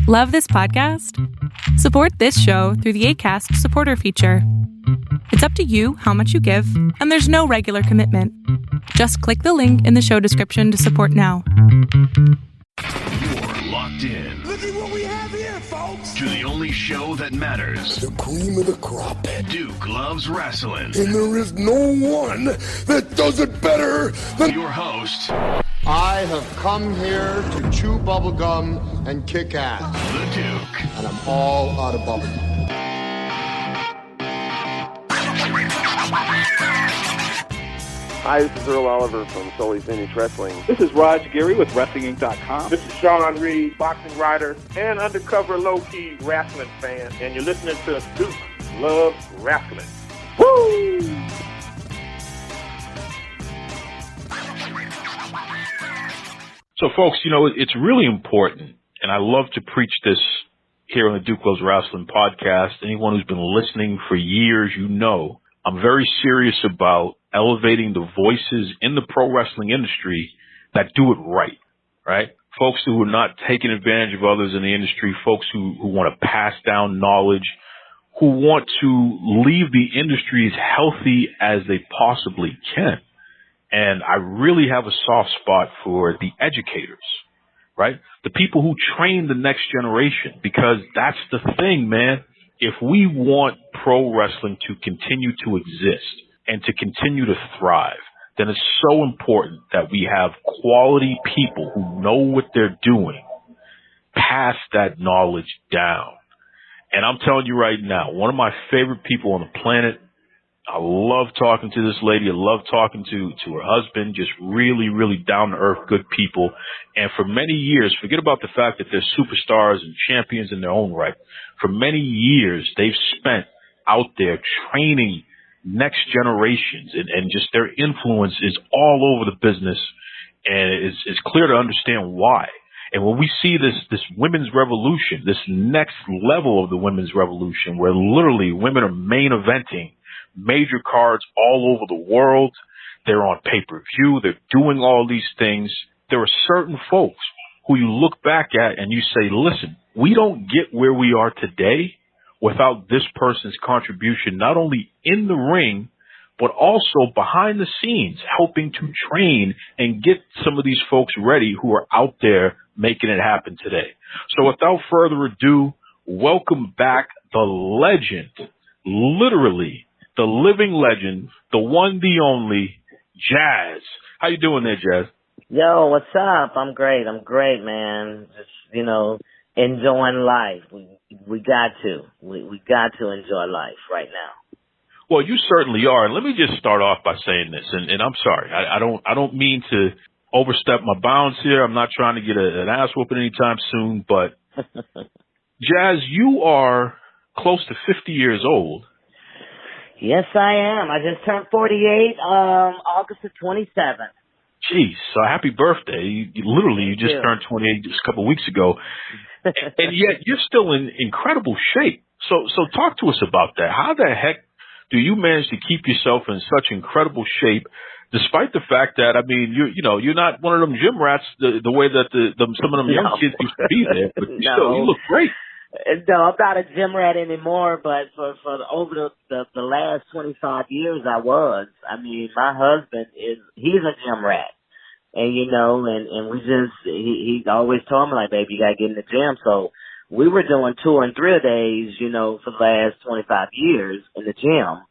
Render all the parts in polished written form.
Love this podcast? Support this show through the Acast supporter feature. It's up to you how much you give, and there's no regular commitment. Just click the link in the show description to support now. You're locked in. Look at what we have here, folks. To the only show that matters. The cream of the crop. Duke loves wrestling. And there is no one that does it better than your host. I have come here to chew bubblegum and kick ass. The Duke. And I'm all out of bubblegum. Hi, this is Earl Oliver from Sully Finish Wrestling. This is Raj Giri with WrestlingInc.com. This is Sean Reed, boxing writer and undercover low-key wrestling fan, and you're listening to Duke Loves Wrestling. Woo! So, folks, you know, it's really important, and I love to preach this here on the Duke Loves Wrestling podcast. Anyone who's been listening for years, you know, I'm very serious about elevating the voices in the pro wrestling industry that do it right? Folks who are not taking advantage of others in the industry, folks who want to pass down knowledge, who want to leave the industry as healthy as they possibly can. And I really have a soft spot for the educators, right? The people who train the next generation, because that's the thing, man. If we want pro wrestling to continue to exist and to continue to thrive, then it's so important that we have quality people who know what they're doing, pass that knowledge down. And I'm telling you right now, one of my favorite people on the planet, I love talking to this lady. I love talking to her husband, just really, really down-to-earth, good people. And for many years, forget about the fact that they're superstars and champions in their own right. For many years, they've spent out there training next generations, and just their influence is all over the business, and it's clear to understand why. And when we see this women's revolution, this next level of the women's revolution, where literally women are main eventing major cards all over the world, they're on pay-per-view, they're doing all these things, there are certain folks who you look back at and you say, listen, we don't get where we are today without this person's contribution, not only in the ring, but also behind the scenes, helping to train and get some of these folks ready who are out there making it happen today. So without further ado, welcome back the legend, literally the living legend, the one, the only, Jazz. How you doing there, Jazz? Yo, what's up? I'm great, man. Just, enjoying life. We got to. We got to enjoy life right now. Well, you certainly are. And let me just start off by saying this, and I'm sorry. I don't mean to overstep my bounds here. I'm not trying to get an ass whooping anytime soon, but Jazz, you are close to 50 years old. Yes, I am. I just turned 48, August the 27th. Jeez, so happy birthday. You just turned 28 just a couple of weeks ago. And yet you're still in incredible shape. So talk to us about that. How the heck do you manage to keep yourself in such incredible shape, despite the fact that, I mean, you're not one of them gym rats the way that some of them young kids used to be there, but still, you look great. No, I'm not a gym rat anymore, but for over the last 25 years I was. I mean, my husband he's a gym rat. And, and we he always told me, like, baby, you gotta get in the gym. So we were doing 2 and 3 days, for the last 25 years in the gym.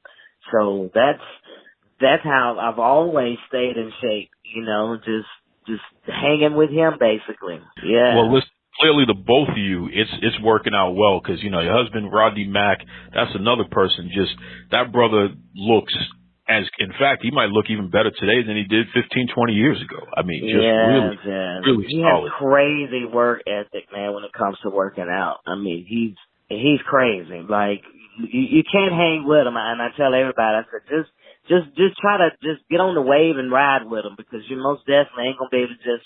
So that's how I've always stayed in shape, just hanging with him basically. Yeah. Well, listen. Clearly, the both of you, it's working out well because, your husband, Rodney Mack, that's another person. Just that brother looks in fact, he might look even better today than he did 15, 20 years ago. I mean, just really he solid. Has crazy work ethic, man, when it comes to working out. I mean, he's crazy. Like, you can't hang with him. And I tell everybody, I said, just try to just get on the wave and ride with him because you most definitely ain't going to be able to just,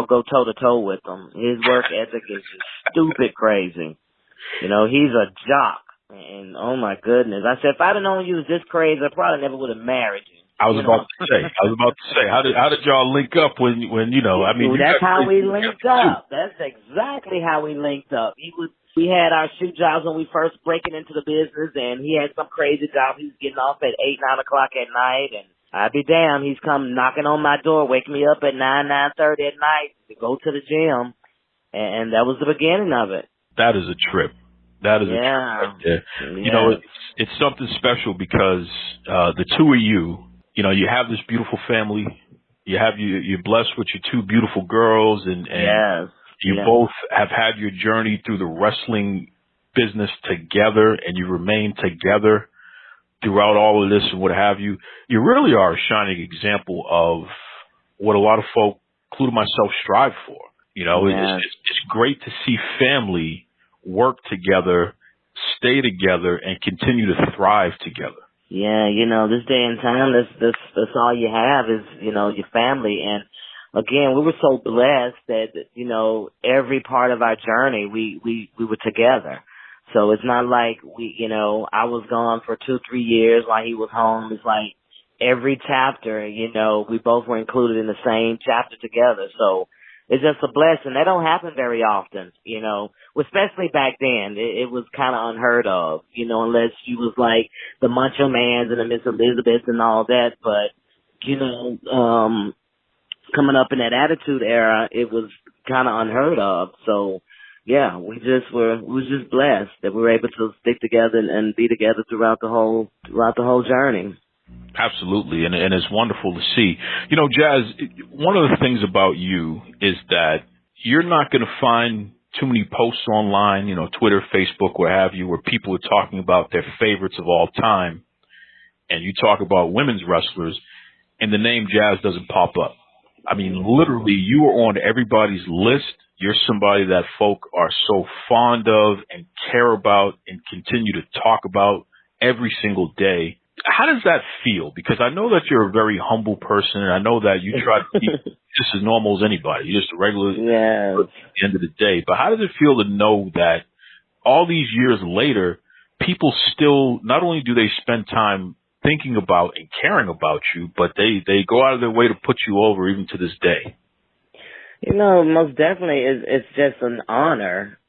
go toe-to-toe with him. His work ethic is just stupid crazy. He's a jock. And, oh, my goodness. I said, if I'd have known you was this crazy, I probably never would have married you. I was about to say, how did y'all link up when I mean, that's how we linked up. That's exactly how we linked up. We had our shoot jobs when we first breaking into the business, and he had some crazy job. He was getting off at 8, 9 o'clock at night, and I'd be damned. He's come knocking on my door, waking me up at 9, 9:30 at night to go to the gym, and that was the beginning of it. That is a trip. That is a trip right there. Yeah. It's something special because the two of you, you have this beautiful family. You're blessed with your two beautiful girls, and yes. you both have had your journey through the wrestling business together, and you remain together throughout all of this and what have you. You really are a shining example of what a lot of folk, including myself, strive for. It's great to see family work together, stay together, and continue to thrive together. Yeah, this day and time, that's all you have is, your family. And again, we were so blessed that, every part of our journey, we were together. So it's not like I was gone for 2-3 years while he was home. It's like every chapter, we both were included in the same chapter together. So it's just a blessing. That don't happen very often, especially back then. It was kind of unheard of, unless you was like the Macho Mans and the Miss Elizabeth and all that. But, coming up in that Attitude Era, it was kind of unheard of. So, yeah, we was just blessed that we were able to stick together and be together throughout the whole journey. Absolutely, and it's wonderful to see. Jazz, one of the things about you is that you're not going to find too many posts online, Twitter, Facebook, what have you, where people are talking about their favorites of all time, and you talk about women's wrestlers, and the name Jazz doesn't pop up. I mean, literally, you are on everybody's list. You're somebody that folk are so fond of and care about and continue to talk about every single day. How does that feel? Because I know that you're a very humble person, and I know that you try to keep just as normal as anybody. You're just a regular at the end of the day. But how does it feel to know that all these years later, people still, not only do they spend time thinking about and caring about you, but they go out of their way to put you over even to this day? Most definitely, it's just an honor,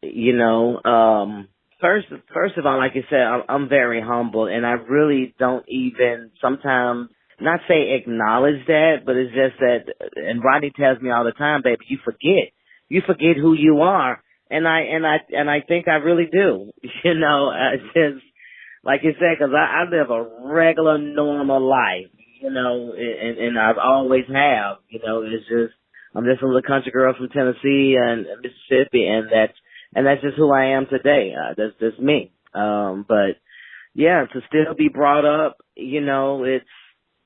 First of all, like you said, I'm very humble, and I really don't even sometimes not say acknowledge that, but it's just that, and Rodney tells me all the time, baby, you forget who you are, and I think I really do, it's just, like you said, because I live a regular, normal life, and I've always have, it's just, I'm just a little country girl from Tennessee and Mississippi, and that's just who I am today. That's just me. But yeah, to still be brought up, it's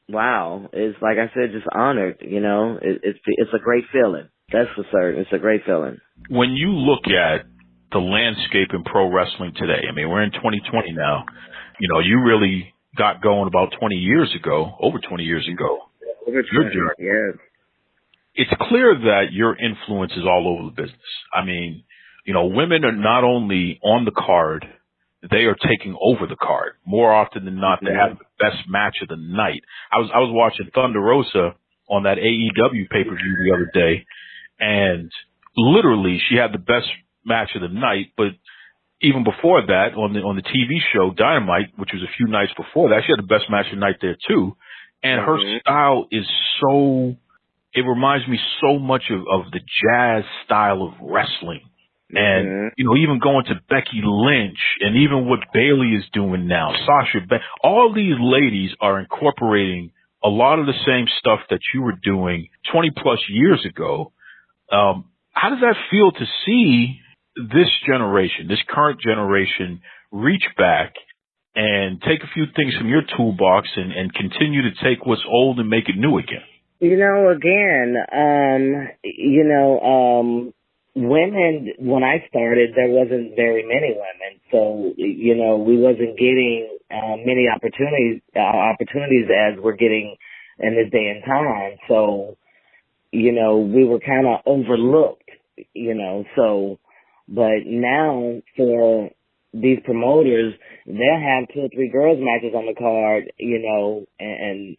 wow. It's like I said, just honored. It's a great feeling. That's for certain. It's a great feeling. When you look at the landscape in pro wrestling today, I mean, we're in 2020 now. You really got going about 20 years ago, over 20 years ago. Over 20, yeah. It's clear that your influence is all over the business. I mean, women are not only on the card, they are taking over the card. More often than not, they have the best match of the night. I was watching Thunder Rosa on that AEW pay-per-view the other day, and literally she had the best match of the night, but even before that, on the TV show Dynamite, which was a few nights before that, she had the best match of the night there too. And her style is so, it reminds me so much of the Jazz style of wrestling. And, even going to Becky Lynch and even what Bayley is doing now, Sasha, all these ladies are incorporating a lot of the same stuff that you were doing 20 plus years ago. How does that feel to see this generation, this current generation, reach back and take a few things from your toolbox and continue to take what's old and make it new again? Women, when I started, there wasn't very many women. So, we wasn't getting many opportunities as we're getting in this day and time. So, we were kind of overlooked, so, but now for these promoters, they'll have 2 or 3 girls matches on the card, you know, and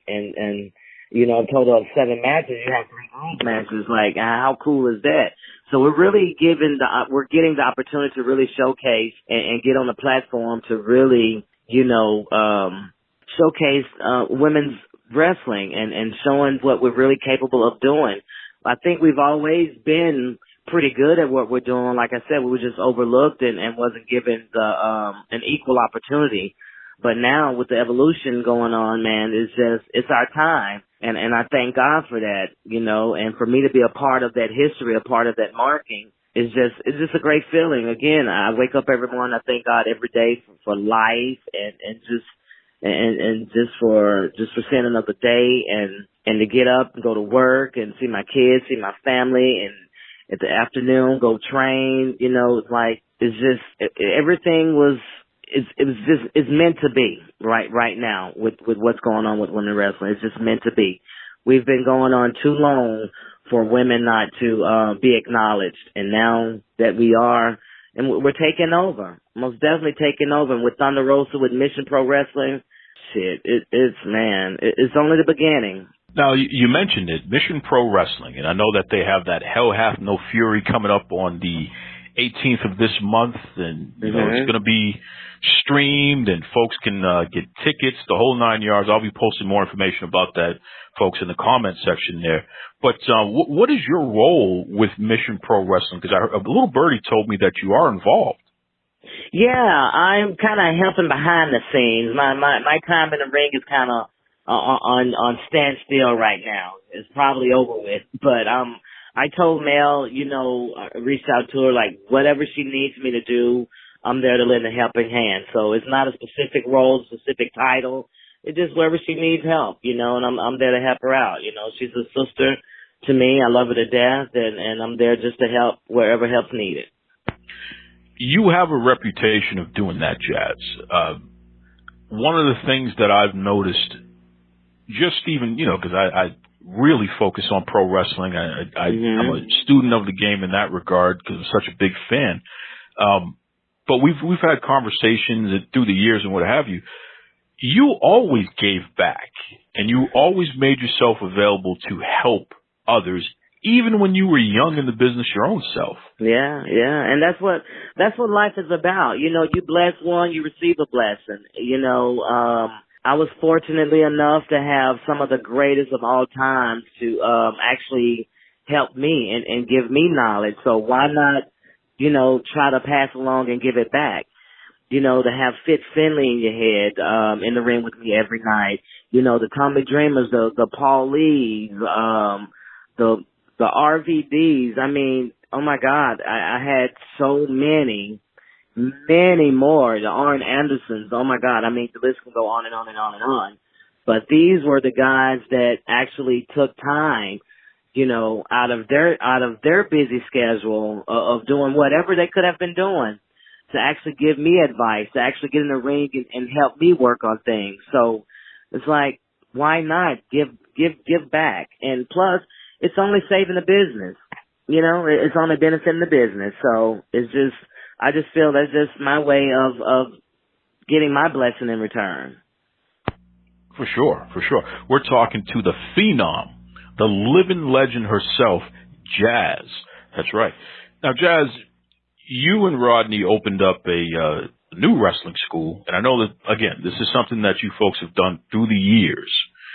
you know, a total of 7 matches, you have 3 girls matches. Like, how cool is that? So we're really getting the opportunity to really showcase and get on the platform to really, you know, showcase women's wrestling and showing what we're really capable of doing. I think we've always been pretty good at what we're doing. Like I said, we were just overlooked and wasn't given an equal opportunity. But now with the evolution going on, man, it's our time. And I thank God for that, you know, and for me to be a part of that history, a part of that marking it's just a great feeling. Again, I wake up every morning, I thank God every day for life and just for seeing another day and to get up and go to work and see my kids, see my family, and at the afternoon go train. You know, it's like everything was. It's meant to be right now with what's going on with women wrestling. It's just meant to be. We've been going on too long for women not to be acknowledged, and now that we are, and we're taking over, most definitely taking over. And with Thunder Rosa, with Mission Pro Wrestling, it's only the beginning. Now, you mentioned it, Mission Pro Wrestling, and I know that they have that Hell Hath No Fury coming up on the 18th of this month, and you know it's going to be streamed, and folks can get tickets, the whole 9 yards. I'll be posting more information about that, folks, in the comment section there. But what is your role with Mission Pro Wrestling? Because a little birdie told me that you are involved. Yeah, I'm kind of helping behind the scenes. My time in the ring is kind of on standstill right now. It's probably over with, but I told Mel, I reached out to her, like, whatever she needs me to do, I'm there to lend a helping hand. So it's not a specific role, specific title. It's just wherever she needs help, and I'm there to help her out. She's a sister to me. I love her to death, and I'm there just to help wherever help's needed. You have a reputation of doing that, Jazz. One of the things that I've noticed, just even, because I really focus on pro wrestling. I'm a student of the game in that regard because I'm such a big fan. But we've had conversations through the years and what have you. You always gave back, and you always made yourself available to help others, even when you were young in the business your own self. Yeah, and that's what life is about. You bless one, you receive a blessing. I was fortunately enough to have some of the greatest of all time to actually help me and give me knowledge. So why not, try to pass along and give it back? To have Fitz Finley in your head, in the ring with me every night. The Tommy Dreamers, the Paul Lees, the RVDs. I mean, oh my God, I had so many more. The Arn Andersons. Oh my God. I mean, the list can go on and on and on and on. But these were the guys that actually took time, out of their busy schedule of doing whatever they could have been doing to actually give me advice, to actually get in the ring and help me work on things. So it's like, why not give back? And plus, it's only saving the business. It's only benefiting the business. So I just feel that's just my way of getting my blessing in return. For sure. We're talking to the Phenom, the living legend herself, Jazz. That's right. Now, Jazz, you and Rodney opened up a new wrestling school, and I know that, again, this is something that you folks have done through the years,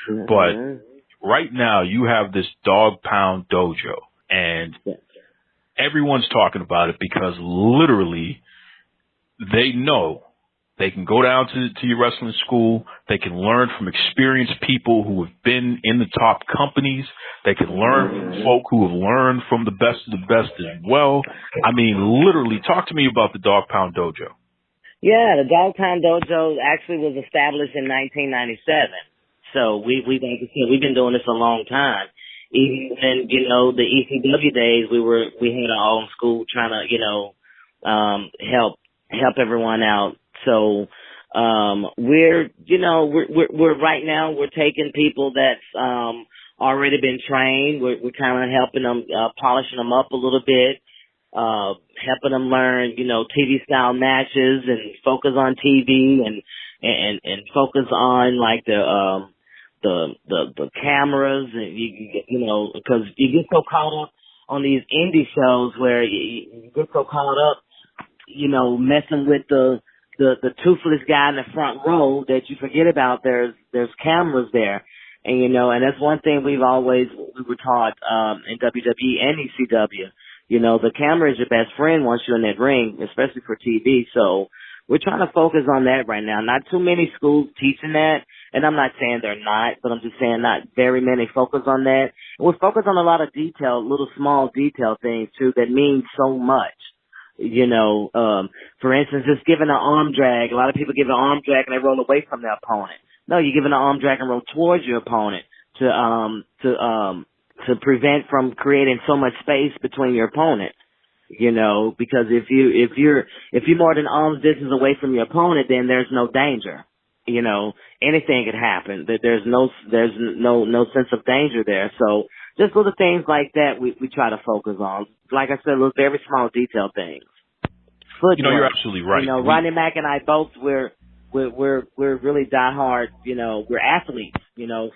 but right now you have this Dogg Pound Dojo, and everyone's talking about it because literally they know they can go down to your wrestling school. They can learn from experienced people who have been in the top companies. They can learn from folk who have learned from the best of the best as well. I mean, literally, talk to me about the Dogg Pound Dojo. Yeah, the Dogg Pound Dojo actually was established in 1997. So we've been doing this a long time. Even in, the ECW days, we had our own school trying to, help everyone out. So, we're right now, we're taking people that's, already been trained. We're kind of helping them, polishing them up a little bit. helping them learn, TV style matches and focus on TV and focus on like the cameras and because you get so caught up on these indie shows where you get so caught up, messing with the toothless guy in the front row that you forget about there's cameras there. And, and that's one thing we were taught, in WWE and ECW. The camera is your best friend once you're in that ring, especially for TV. So we're trying to focus on that right now. Not too many schools teaching that. And I'm not saying they're not, but I'm just saying not very many focus on that. And we're focused on a lot of little small detail things too that mean so much. For instance, just giving an arm drag. A lot of people give an arm drag and they roll away from their opponent. No, you're giving an arm drag and roll towards your opponent to prevent from creating so much space between your opponent. Because if you're more than arm's distance away from your opponent, then there's no danger. Anything could happen. There's no sense of danger there. So just little things like that we try to focus on. Like I said, little very small detail things. Footwork. You're absolutely right. Rodney Mack and I both we're really diehard. We're athletes.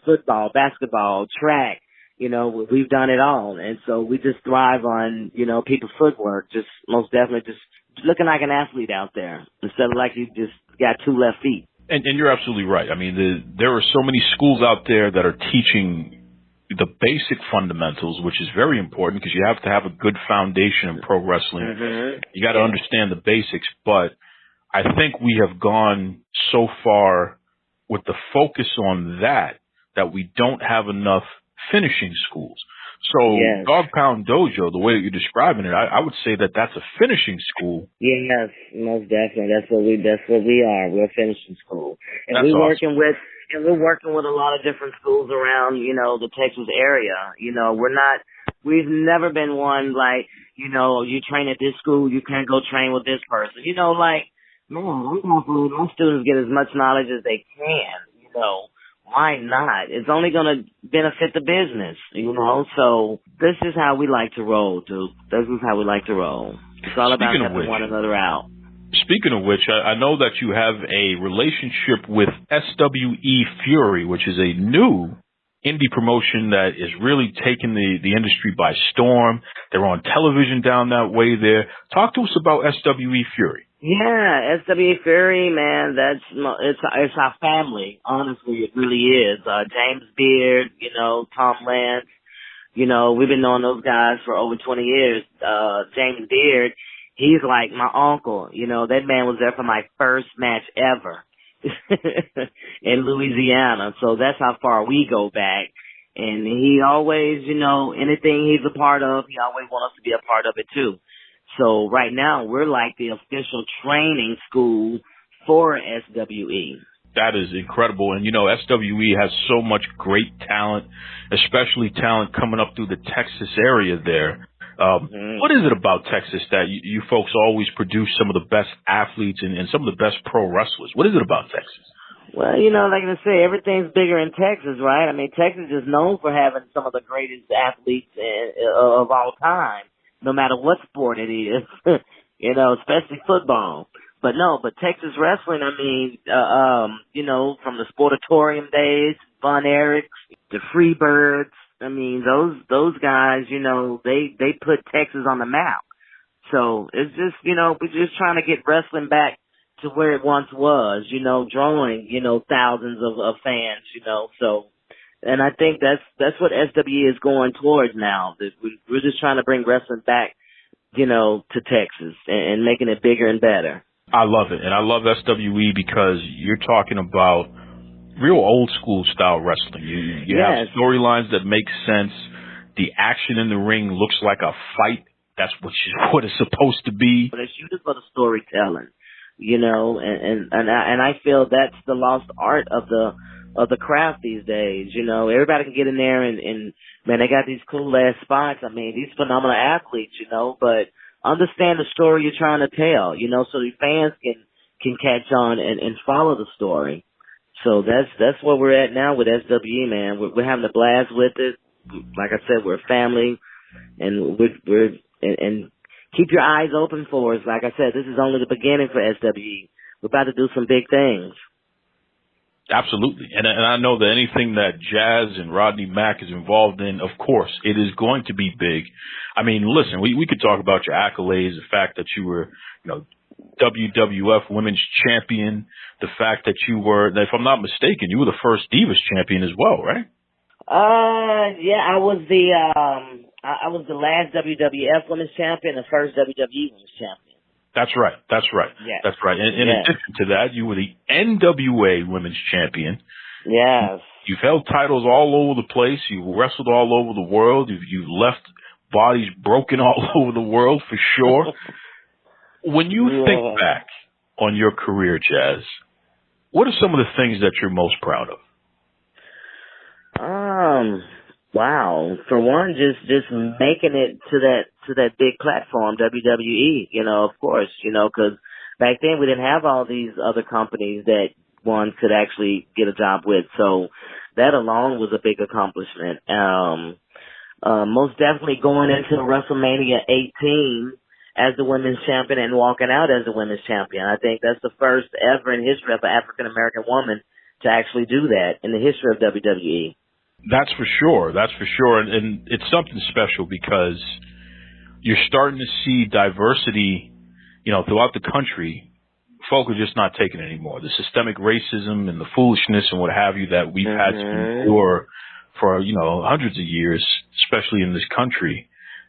Football, basketball, track. We've done it all, and so we just thrive on people's footwork. Just most definitely, just looking like an athlete out there instead of like you just got two left feet. And you're absolutely right. I mean, there are so many schools out there that are teaching the basic fundamentals, which is very important because you have to have a good foundation in pro wrestling. Mm-hmm. You got to understand the basics. But I think we have gone so far with the focus on that we don't have enough finishing schools. So Dogg Pound Dojo, the way that you're describing it, I would say that that's a finishing school. Yes, most definitely. That's what we are. We're a finishing school. And we're working with a lot of different schools around, the Texas area. We've never been one like, you train at this school, you can't go train with this person. Man, I'm hoping my students get as much knowledge as they can, Why not? It's only going to benefit the business, So this is how we like to roll, dude. This is how we like to roll. It's all about helping one another out. Speaking of which, I know that you have a relationship with SWE Fury, which is a new indie promotion that is really taking the industry by storm. They're on television down that way there. Talk to us about SWE Fury. Yeah, SWE Fury, man, it's our family. Honestly, it really is. James Beard, Tom Lance, we've been knowing those guys for over 20 years. James Beard, he's like my uncle. That man was there for my first match ever in Louisiana. So that's how far we go back. And he always, anything he's a part of, he always wants us to be a part of it too. So right now, we're like the official training school for SWE. That is incredible. And, SWE has so much great talent, especially talent coming up through the Texas area there. What is it about Texas that you folks always produce some of the best athletes and some of the best pro wrestlers? What is it about Texas? Well, like I say, everything's bigger in Texas, right? I mean, Texas is known for having some of the greatest athletes of all time. No matter what sport it is, especially football. But Texas wrestling, I mean, from the Sportatorium days, Von Erichs, the Freebirds, I mean, those guys, they put Texas on the map. So it's just, we're just trying to get wrestling back to where it once was, drawing, thousands of fans, so. And I think that's what SWE is going towards now. We're just trying to bring wrestling back, to Texas and making it bigger and better. I love it. And I love SWE because you're talking about real old school style wrestling. You have storylines that make sense. The action in the ring looks like a fight. That's what it's supposed to be. But it's usually for the storytelling, and I feel that's the lost art of the craft these days. Everybody can get in there and man, they got these cool ass spots. I mean, these phenomenal athletes, but understand the story you're trying to tell, so the fans can catch on and follow the story. So that's where we're at now with SWE, man. We're having a blast with it. Like I said, we're a family, and we're keep your eyes open for us. Like I said, this is only the beginning for SWE. We're about to do some big things. Absolutely. And I know that anything that Jazz and Rodney Mack is involved in, of course, it is going to be big. I mean, listen, we could talk about your accolades, the fact that you were, WWF Women's Champion, the fact that you were, if I'm not mistaken, you were the first Divas Champion as well, right? Yeah, I was the last WWF Women's Champion, the first WWE Women's Champion. That's right. Yes. That's right. In addition to that, you were the NWA Women's Champion. Yes. You've held titles all over the place. You've wrestled all over the world. You've left bodies broken all over the world for sure. When you think back on your career, Jazz, what are some of the things that you're most proud of? Wow. For one, just making it to that big platform, WWE, of course, because back then we didn't have all these other companies that one could actually get a job with. So that alone was a big accomplishment. Most definitely going into WrestleMania 18 as the women's champion and walking out as the women's champion. I think that's the first ever in history of an African American woman to actually do that in the history of WWE. That's for sure. And it's something special because you're starting to see diversity, throughout the country. Folk are just not taking it anymore. The systemic racism and the foolishness and what have you that we've had to endure for, hundreds of years, especially in this country.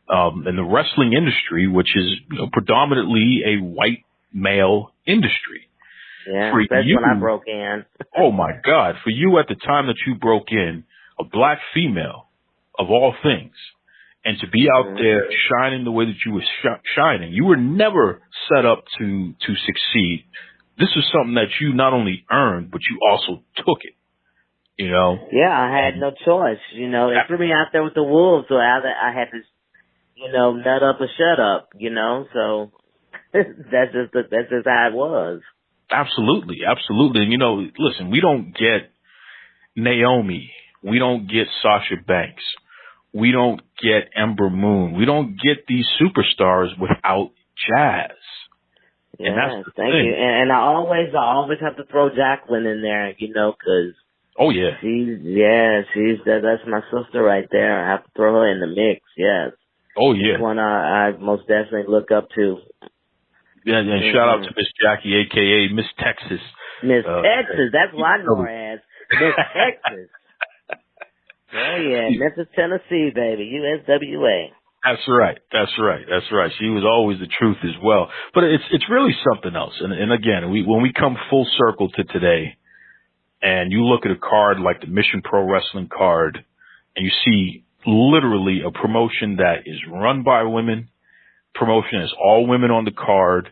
And the wrestling industry, which is predominantly a white male industry. Yeah, that's when I broke in. Oh, my God. For you at the time that you broke in, a black female of all things, and to be out there shining the way that you were shining, you were never set up to succeed. This was something that you not only earned, but you also took it, Yeah, I had no choice, They threw me out there with the wolves, so I had to, nut up or shut up, so that's just how it was. Absolutely. And, listen, we don't get Naomi. We don't get Sasha Banks. We don't get Ember Moon. We don't get these superstars without Jazz. Yes, thank you. And I always have to throw Jacqueline in there, because oh yeah, that's my sister right there. I have to throw her in the mix. Yes. Oh yeah. That's one I most definitely look up to. Yeah, and shout out to Miss Jackie, aka Miss Texas. Miss Texas, that's what I know her as. Miss Texas. Oh yeah, Memphis, Tennessee, baby, USWA. That's right. She was always the truth as well. But it's really something else. And again, when we come full circle to today, and you look at a card like the Mission Pro Wrestling card, and you see literally a promotion that is run by women, promotion is all women on the card.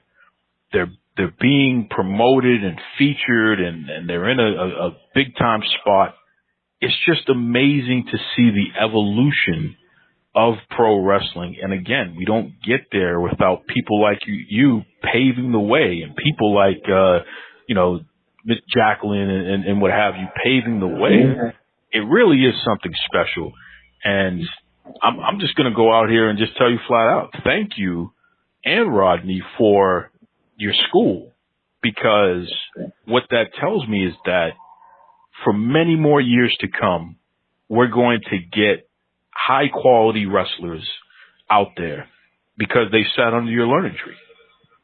They're being promoted and featured, and they're in a big time spot. It's just amazing to see the evolution of pro wrestling. And again, we don't get there without people like you paving the way, and people like, Miss Jacqueline and what have you paving the way. It really is something special. And I'm just going to go out here and just tell you flat out, thank you and Rodney for your school, because what that tells me is that for many more years to come, we're going to get high quality wrestlers out there because they sat under your learning tree.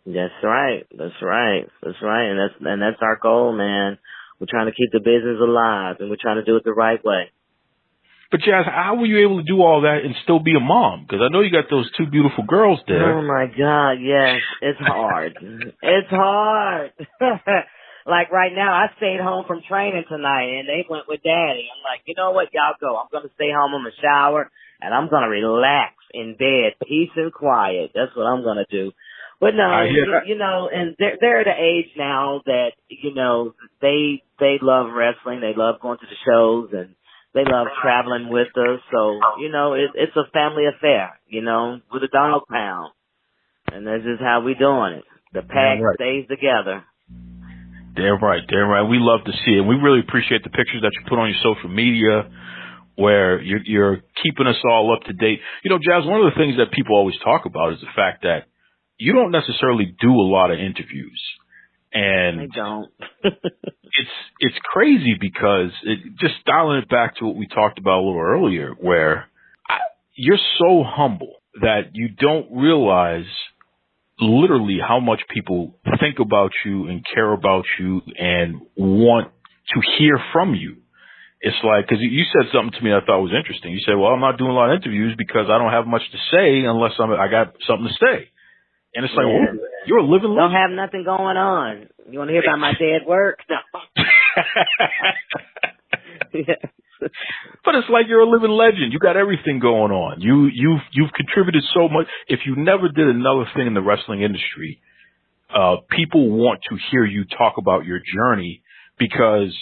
That's right. And that's our goal, man. We're trying to keep the business alive, and we're trying to do it the right way. But Jazz, how were you able to do all that and still be a mom? Because I know you got those two beautiful girls there. Oh my God, yes. It's hard. It's hard. Like right now, I stayed home from training tonight, and they went with Daddy. I'm like, you know what, y'all go. I'm going to stay home. I'm going to shower, and I'm going to relax in bed, peace and quiet. That's what I'm going to do. But no, and they're at an age now that, they love wrestling. They love going to the shows, and they love traveling with us. So, it's a family affair, with a Dogg Pound. And that's just how we doing it. The pack stays together. Damn right. We love to see it. We really appreciate the pictures that you put on your social media where you're keeping us all up to date. Jazz, one of the things that people always talk about is the fact that you don't necessarily do a lot of interviews. And I don't. it's crazy because just dialing it back to what we talked about a little earlier, where you're so humble that you don't realize literally how much people think about you and care about you and want to hear from you. It's like, because you said something to me I thought was interesting. You said, well, I'm not doing a lot of interviews because I don't have much to say unless I got something to say. And it's like, well, you're a living legend. Don't have nothing going on. You want to hear about my dead work? No. But it's like you're a living legend. You got everything going on. You've contributed so much. If you never did another thing in the wrestling industry, people want to hear you talk about your journey because,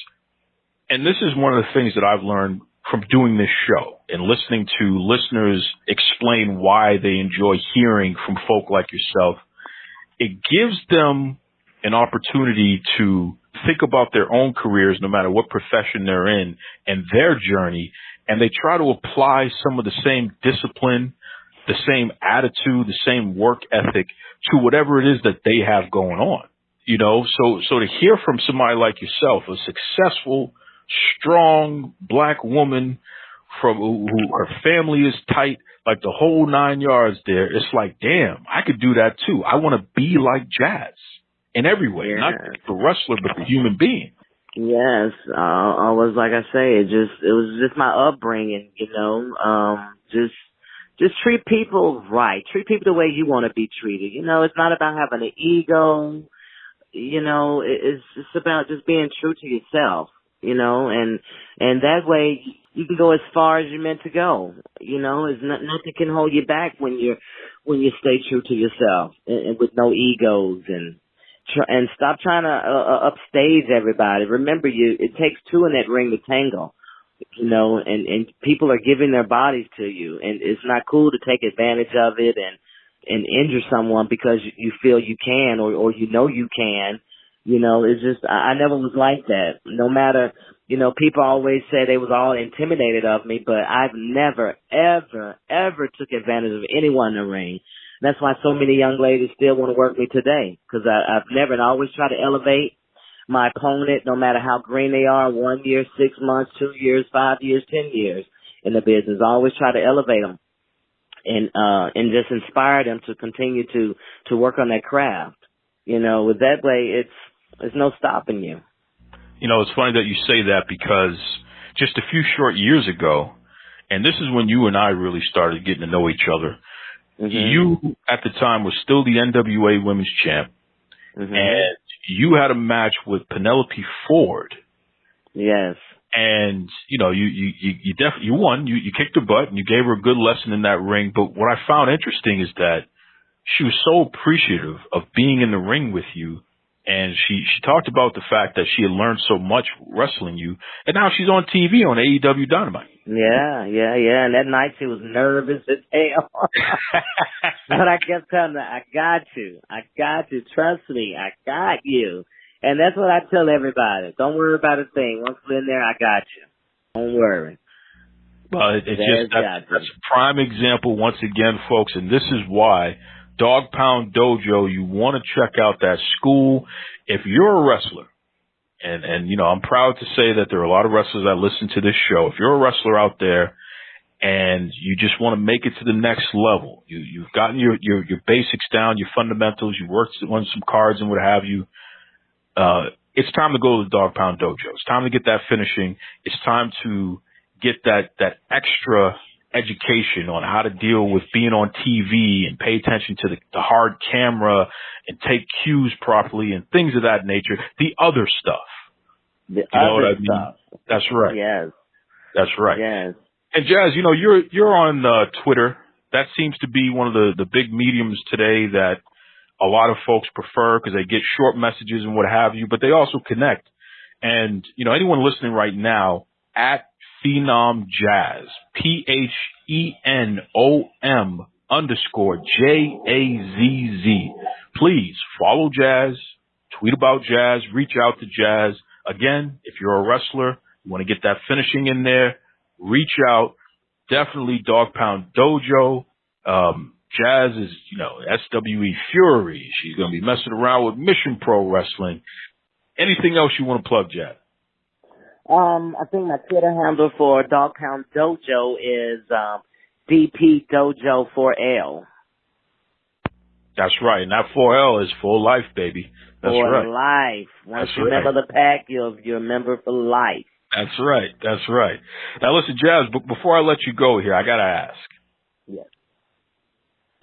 and this is one of the things that I've learned from doing this show and listening to listeners explain why they enjoy hearing from folk like yourself. It gives them an opportunity to think about their own careers, no matter what profession they're in, and their journey, and they try to apply some of the same discipline, the same attitude, the same work ethic to whatever it is that they have going on. You know, so to hear from somebody like yourself, a successful, strong black woman from who her family is tight, like the whole 9 yards there, it's like, damn, I could do that too. I want to be like Jazz in every way, not the wrestler, but the human being. Yes, I was, like I say, it was just my upbringing, you know. Just treat people right. Treat people the way you want to be treated. You know, it's not about having an ego. You know, it's about just being true to yourself. You know, and that way you can go as far as you're meant to go. You know, nothing can hold you back when you stay true to yourself and with no egos and stop trying to upstage everybody. Remember, it takes two in that ring to tangle. You know, and people are giving their bodies to you, and it's not cool to take advantage of it and injure someone because you feel you can or you know you can. You know, it's just, I never was like that. No matter, you know, people always say they was all intimidated of me, but I've never, ever, ever took advantage of anyone in the ring. That's why so many young ladies still want to work me today, because I've never, and I always try to elevate my opponent, no matter how green they are, 1 year, 6 months, 2 years, 5 years, 10 years in the business. I always try to elevate them and just inspire them to continue to work on their craft. You know, with that way, there's no stopping you. You know, it's funny that you say that because just a few short years ago, and this is when you and I really started getting to know each other, you at the time was still the NWA Women's Champ, and you had a match with Penelope Ford. Yes. And, you know, you definitely won. You kicked her butt and you gave her a good lesson in that ring. But what I found interesting is that she was so appreciative of being in the ring with you. And she talked about the fact that she had learned so much wrestling you. And now she's on TV on AEW Dynamite. Yeah. And that night she was nervous as hell. But I kept telling her, I got you. Trust me, I got you. And that's what I tell everybody. Don't worry about a thing. Once we're in there, I got you. Don't worry. Well, that's a prime example once again, folks. And this is why Dogg Pound Dojo, you want to check out that school. If you're a wrestler, and you know, I'm proud to say that there are a lot of wrestlers that listen to this show. If you're a wrestler out there and you just want to make it to the next level, you've gotten your basics down, your fundamentals, you worked on some cards and what have you, it's time to go to the Dogg Pound Dojo. It's time to get that finishing. It's time to get that extra education on how to deal with being on TV and pay attention to the hard camera and take cues properly and things of that nature. The other stuff. You know what I mean? That's right. Yes. That's right. Yes. And Jazz, you know, you're on Twitter. That seems to be one of the big mediums today that a lot of folks prefer because they get short messages and what have you, but they also connect. And, you know, anyone listening right now, at Phenom Jazz, PHENOM_JAZZ. Please follow Jazz, tweet about Jazz, reach out to Jazz. Again, if you're a wrestler, you want to get that finishing in there, reach out. Definitely Dogg Pound Dojo. Jazz is, SWE Fury. She's going to be messing around with Mission Pro Wrestling. Anything else you want to plug, Jazz? I think my Twitter handle for Dogg Pound Dojo is DP Dojo 4L. That's right. And that 4L is for life, baby. That's for right. life. Once That's you're a member of the pack, you're a member for life. That's right. That's right. Now, listen, Jazz, before I let you go here, I got to ask. Yes.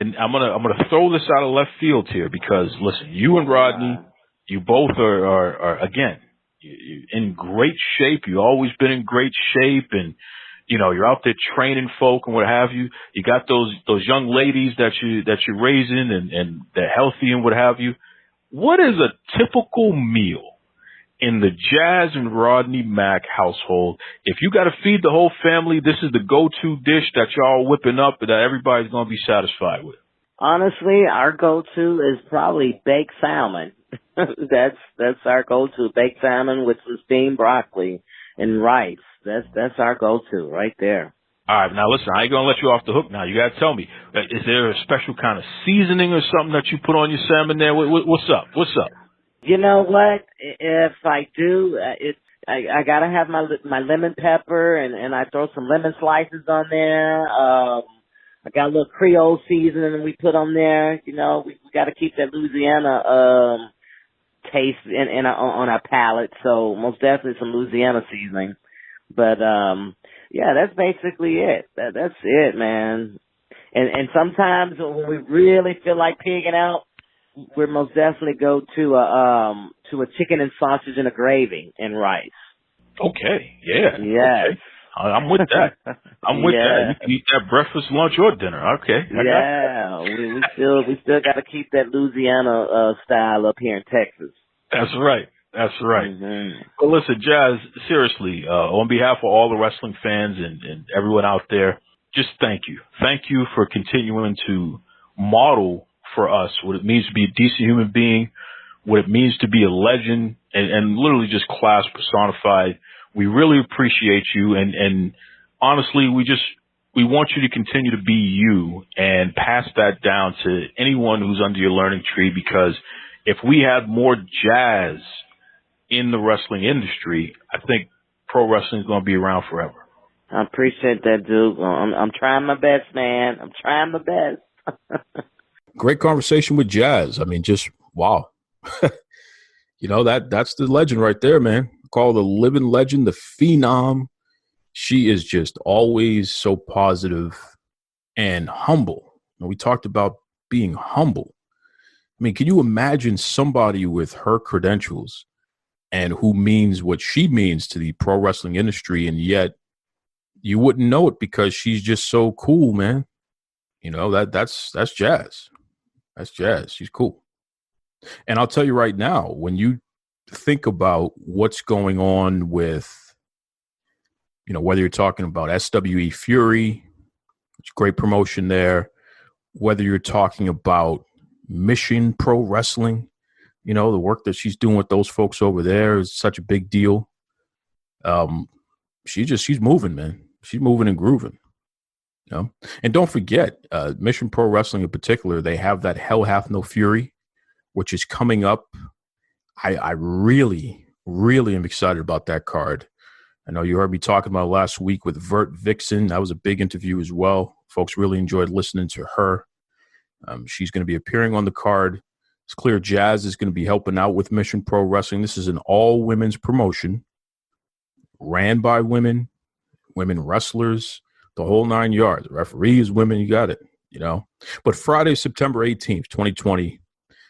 And I'm gonna throw this out of left field here because, listen, you and Rodney, you both are again, you're in great shape. You've always been in great shape, and you're out there training folk and what have you. You got those young ladies that you're raising and they're healthy and what have you. What is a typical meal in the Jazz and Rodney Mack household? If you got to feed the whole family, this is the go-to dish that y'all whipping up that everybody's going to be satisfied with. Honestly, our go-to is probably baked salmon. That's our go-to. Baked salmon with some steamed broccoli and rice. That's our go-to right there. All right, now listen, I ain't going to let you off the hook now. You got to tell me, is there a special kind of seasoning or something that you put on your salmon there? What's up? What's up? You know what? If I do, I gotta have my lemon pepper and I throw some lemon slices on there. I got a little Creole seasoning we put on there. We got to keep that Louisiana taste on our palate. So most definitely some Louisiana seasoning. But yeah, that's basically it. That's it, man. And sometimes when we really feel like pigging out, we most definitely go to a chicken and sausage and a gravy and rice. Okay, yeah. Yes. Okay. I'm with that. I'm with that. You can eat that breakfast, lunch, or dinner. Okay. Yeah. We still got to keep that Louisiana style up here in Texas. That's right. That's right. Mm-hmm. Well, listen, Jazz, seriously, on behalf of all the wrestling fans and everyone out there, just thank you. Thank you for continuing to model for us what it means to be a decent human being, what it means to be a legend, and literally just class personified. We really appreciate you, and honestly, we want you to continue to be you and pass that down to anyone who's under your learning tree, because if we had more Jazz in the wrestling industry, I think pro wrestling is going to be around forever. I appreciate that, dude. I'm trying my best, man. I'm trying my best. Great conversation with Jazz. I mean, just wow. That's the legend right there, man. Call the living legend, the Phenom. She is just always so positive and humble. We talked about being humble. I mean, can you imagine somebody with her credentials and who means what she means to the pro wrestling industry, and yet you wouldn't know it because she's just so cool, man. That's Jazz. That's Jazz. She's cool. And I'll tell you right now, when you think about what's going on with, whether you're talking about SWE Fury, which great promotion there, whether you're talking about Mission Pro Wrestling, the work that she's doing with those folks over there is such a big deal. She's moving, man. She's moving and grooving. And don't forget, Mission Pro Wrestling in particular, they have that Hell Hath No Fury, which is coming up. I really, really am excited about that card. I know you heard me talking about last week with Vert Vixen. That was a big interview as well. Folks really enjoyed listening to her. She's going to be appearing on the card. It's clear Jazz is going to be helping out with Mission Pro Wrestling. This is an all-women's promotion, ran by women wrestlers, the whole 9 yards. Referees, women, you got it, But Friday, September 18th, 2020,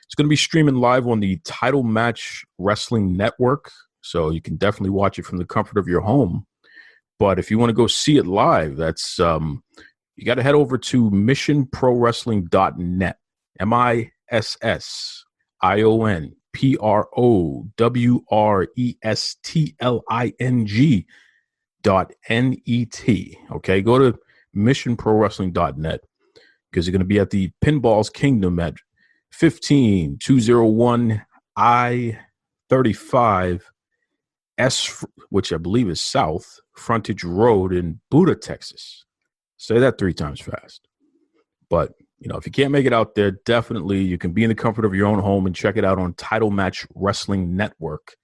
it's going to be streaming live on the Title Match Wrestling Network, so you can definitely watch it from the comfort of your home. But if you want to go see it live, that's you got to head over to missionprowrestling.net, MISSIONPROWRESTLING.net. Okay, go to missionprowrestling.net because you're going to be at the Pinballs Kingdom at 15201 I-35 S, which I believe is South Frontage Road in Buda, Texas. Say that 3 times fast. But If you can't make it out there, definitely you can be in the comfort of your own home and check it out on Title Match Wrestling Network,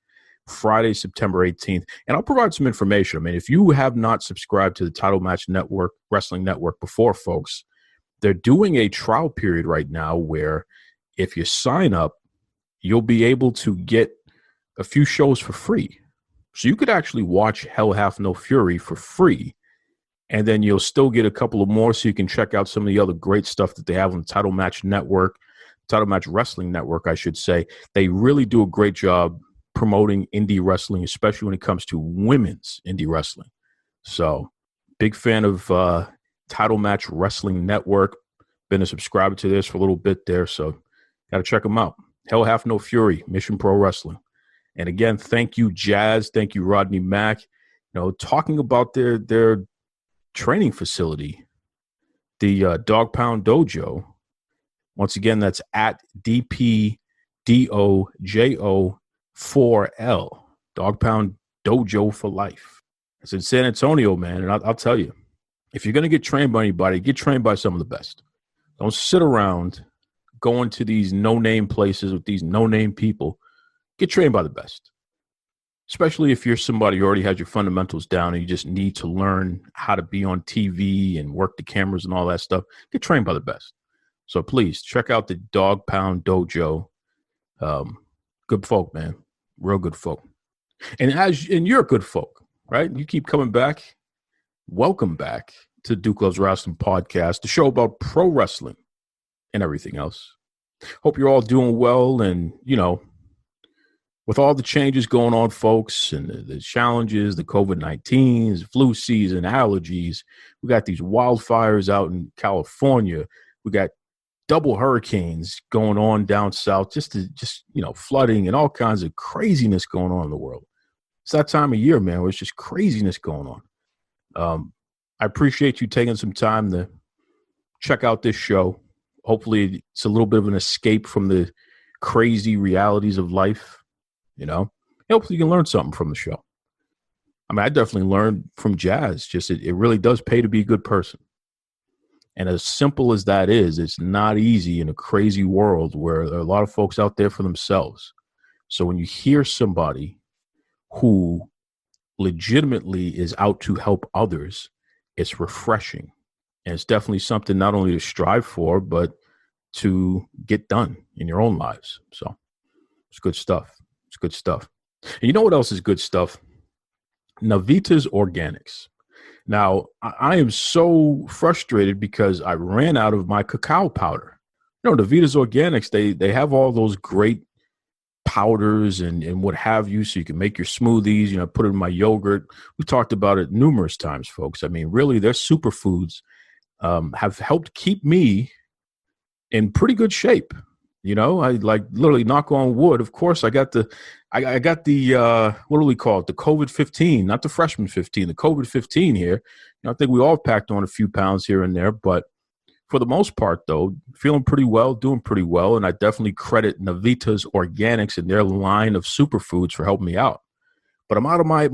Friday, September 18th. And I'll provide some information. I mean, if you have not subscribed to the Title Match Network, Wrestling Network before, folks, they're doing a trial period right now where if you sign up, you'll be able to get a few shows for free. So you could actually watch Hell Hath No Fury for free, and then you'll still get a couple of more so you can check out some of the other great stuff that they have on the Title Match Network, Title Match Wrestling Network, I should say. They really do a great job promoting indie wrestling, especially when it comes to women's indie wrestling. So big fan of Title Match Wrestling Network. Been a subscriber to this for a little bit there, so got to check them out. Hell Hath No Fury, Mission Pro Wrestling. And again, thank you, Jazz. Thank you, Rodney Mack. Talking about their training facility, the Dogg Pound Dojo. Once again, that's at DPDOJO4L, Dogg Pound Dojo for life. It's in San Antonio, man. And I'll tell you, if you're going to get trained by anybody, get trained by some of the best. Don't sit around going to these no-name places with these no-name people. Get trained by the best, especially if you're somebody who already has your fundamentals down and you just need to learn how to be on TV and work the cameras and all that stuff. Get trained by the best. So please check out the Dogg Pound Dojo. Good folk, man. Real good folk. And you're good folk, right? You keep coming back. Welcome back to Duke Loves Wrestling Podcast, the show about pro wrestling and everything else. Hope you're all doing well. And, with all the changes going on, folks, and the challenges, the COVID-19, flu season, allergies, we got these wildfires out in California. We got double hurricanes going on down south, just flooding and all kinds of craziness going on in the world. It's that time of year, man, where it's just craziness going on. I appreciate you taking some time to check out this show. Hopefully it's a little bit of an escape from the crazy realities of life, Hopefully you can learn something from the show. I mean, I definitely learned from Jazz. Just it really does pay to be a good person. And as simple as that is, it's not easy in a crazy world where there are a lot of folks out there for themselves. So when you hear somebody who legitimately is out to help others, it's refreshing. And it's definitely something not only to strive for, but to get done in your own lives. So it's good stuff. It's good stuff. And you know what else is good stuff? Navita's Organics. Now, I am so frustrated because I ran out of my cacao powder. Navita's Organics, they have all those great powders and what have you, so you can make your smoothies, put it in my yogurt. We've talked about it numerous times, folks. I mean, really, their superfoods have helped keep me in pretty good shape. I literally, knock on wood. Of course, I got the what do we call it? The COVID-15, not the freshman 15, the COVID-15 here. I think we all packed on a few pounds here and there, but for the most part, though, feeling pretty well, doing pretty well. And I definitely credit Navita's Organics and their line of superfoods for helping me out. But I'm out of my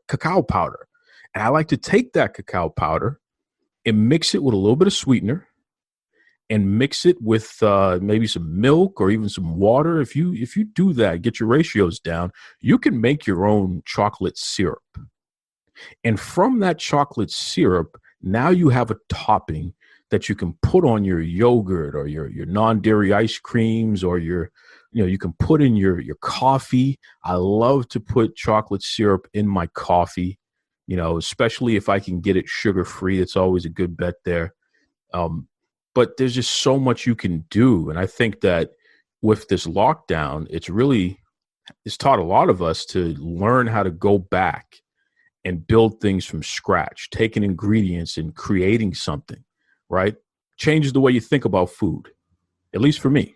cacao powder. And I like to take that cacao powder and mix it with a little bit of sweetener and mix it with maybe some milk or even some water. If you do that, get your ratios down, you can make your own chocolate syrup. And from that chocolate syrup, now you have a topping that you can put on your yogurt or your non-dairy ice creams, or you can put in your coffee. I love to put chocolate syrup in my coffee, especially if I can get it sugar-free. It's always a good bet there. But there's just so much you can do. And I think that with this lockdown, it's taught a lot of us to learn how to go back and build things from scratch, taking ingredients and creating something, right? Changes the way you think about food, at least for me.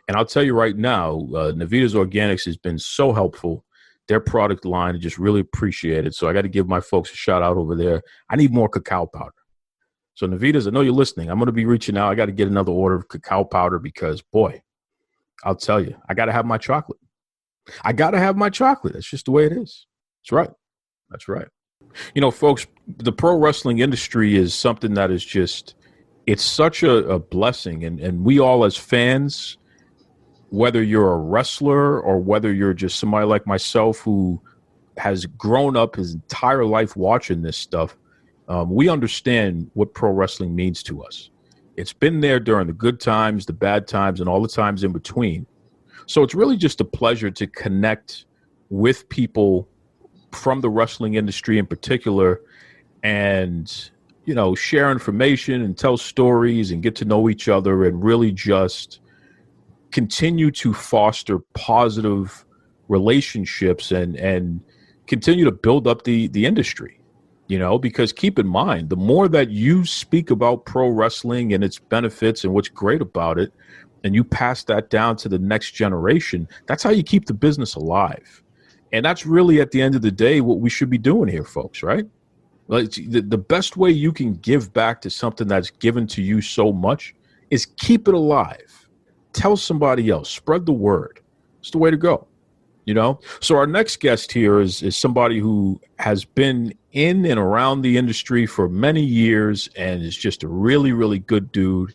And I'll tell you right now, Navita's Organics has been so helpful. Their product line, I just really appreciate it. So I got to give my folks a shout out over there. I need more cacao powder. So Navita's, I know you're listening. I'm going to be reaching out. I got to get another order of cacao powder because, boy, I'll tell you, I got to have my chocolate. That's just the way it is. That's right. That's right. Folks, the pro wrestling industry is something that is just it's such a blessing. And we all as fans, whether you're a wrestler or whether you're just somebody like myself who has grown up his entire life watching this stuff, we understand what pro wrestling means to us. It's been there during the good times, the bad times, and all the times in between. So it's really just a pleasure to connect with people from the wrestling industry in particular and, you know, share information and tell stories and get to know each other and really just continue to foster positive relationships and continue to build up the industry, you know, because keep in mind, the more that you speak about pro wrestling and its benefits and what's great about it, and you pass that down to the next generation, that's how you keep the business alive. And that's really, at the end of the day, what we should be doing here, folks, right? Like, the best way you can give back to something that's given to you so much is keep it alive. Tell somebody else. Spread the word. It's the way to go, you know? So our next guest here is somebody who has been in and around the industry for many years and is just a really, really good dude.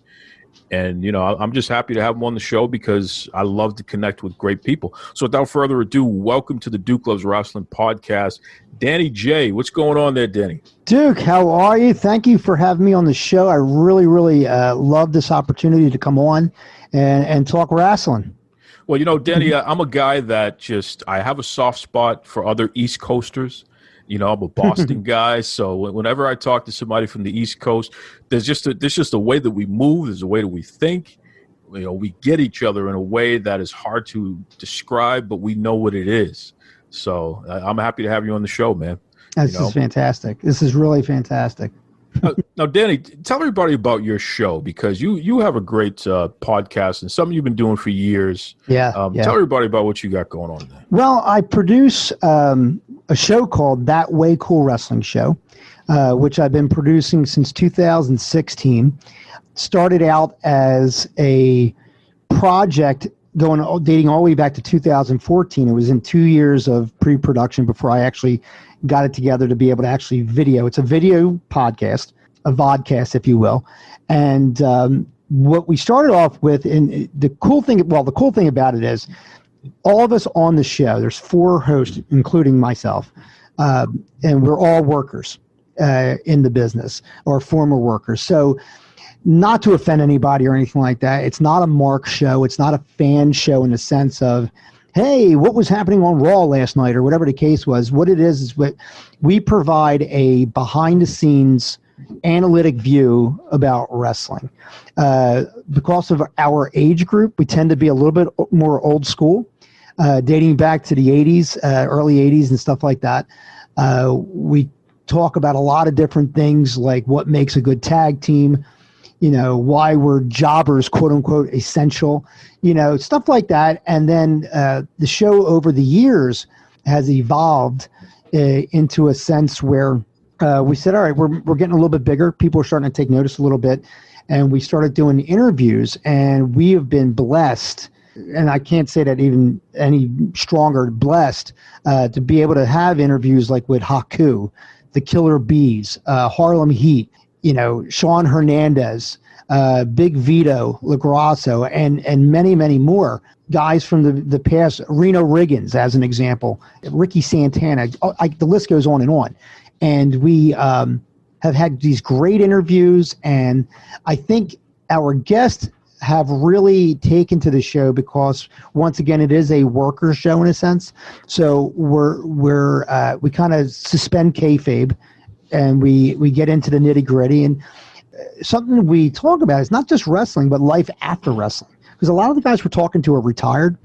And, you know, I'm just happy to have him on the show because I love to connect with great people. So without further ado, welcome to the Duke Loves Wrestling podcast. Danny J. What's going on there, Danny? Duke, how are you? Thank you for having me on the show. I really, really love this opportunity to come on and talk wrestling. Well, you know, Danny, I'm a guy that I have a soft spot for other East Coasters. You know, I'm a Boston guy, so whenever I talk to somebody from the East Coast, there's just a way that we move, there's a way that we think. You know, we get each other in a way that is hard to describe, but we know what it is. So I'm happy to have you on the show, man. This is fantastic. This is really fantastic. Now, Danny, tell everybody about your show because you have a great podcast and something you've been doing for years. Yeah, Tell everybody about what you got going on there. Well, I produce a show called That Way Cool Wrestling Show, which I've been producing since 2016. Started out as a project dating all the way back to 2014. It was in 2 years of pre-production before I actually got it together to be able to actually video. It's a video podcast, a vodcast, if you will. And what we started off with, and the cool thing about it is all of us on the show, there's 4 hosts, including myself, and we're all workers in the business or former workers. So not to offend anybody or anything like that, it's not a mark show. It's not a fan show in the sense of, hey, what was happening on Raw last night or whatever the case was. What it is what we provide a behind-the-scenes analytic view about wrestling. Because of our age group, we tend to be a little bit more old school, dating back to the 80s, early 80s and stuff like that. We talk about a lot of different things like what makes a good tag team, you know, why were jobbers, quote unquote, essential, you know, stuff like that. And then the show over the years has evolved into a sense where we said, all right, we're getting a little bit bigger. People are starting to take notice a little bit. And we started doing interviews, and we have been blessed, and I can't say that even any stronger, blessed to be able to have interviews like with Haku, the Killer Bees, Harlem Heat, you know, Sean Hernandez, Big Vito, LaGrasso, and many, many more guys from the past. Reno Riggins, as an example, Ricky Santana. The list goes on. And we have had these great interviews, and I think our guests have really taken to the show because, once again, it is a worker show in a sense. So we kind of suspend kayfabe, and we get into the nitty gritty. And something we talk about is not just wrestling, but life after wrestling. Because a lot of the guys we're talking to are retired.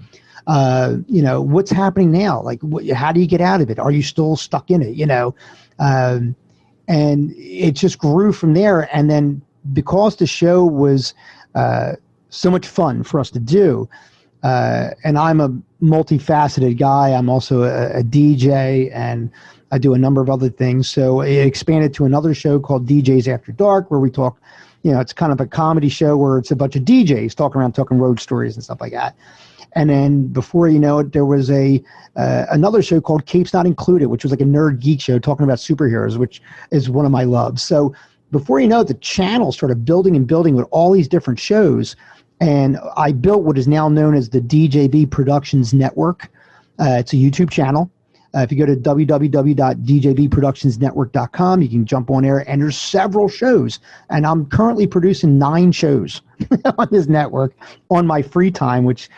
You know, what's happening now? Like, how do you get out of it? Are you still stuck in it? You know, and it just grew from there. And then because the show was so much fun for us to do, and I'm a multifaceted guy. I'm also a DJ, and I do a number of other things. So it expanded to another show called DJs After Dark, where we talk, you know, it's kind of a comedy show where it's a bunch of DJs talking road stories and stuff like that. And then before you know it, there was another show called Capes Not Included, which was like a nerd geek show talking about superheroes, which is one of my loves. So before you know it, the channel started building and building with all these different shows. And I built what is now known as the DJB Productions Network. It's a YouTube channel. If you go to www.djbproductionsnetwork.com, you can jump on there, and there's several shows. And I'm currently producing 9 shows on this network on my free time, which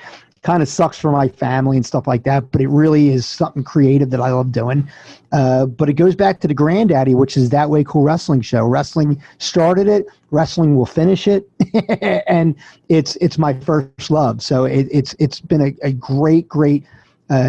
kind of sucks for my family and stuff like that, but it really is something creative that I love doing. But it goes back to the granddaddy, which is That Way Cool Wrestling show. Wrestling started it. Wrestling will finish it. And it's my first love. So it's been a great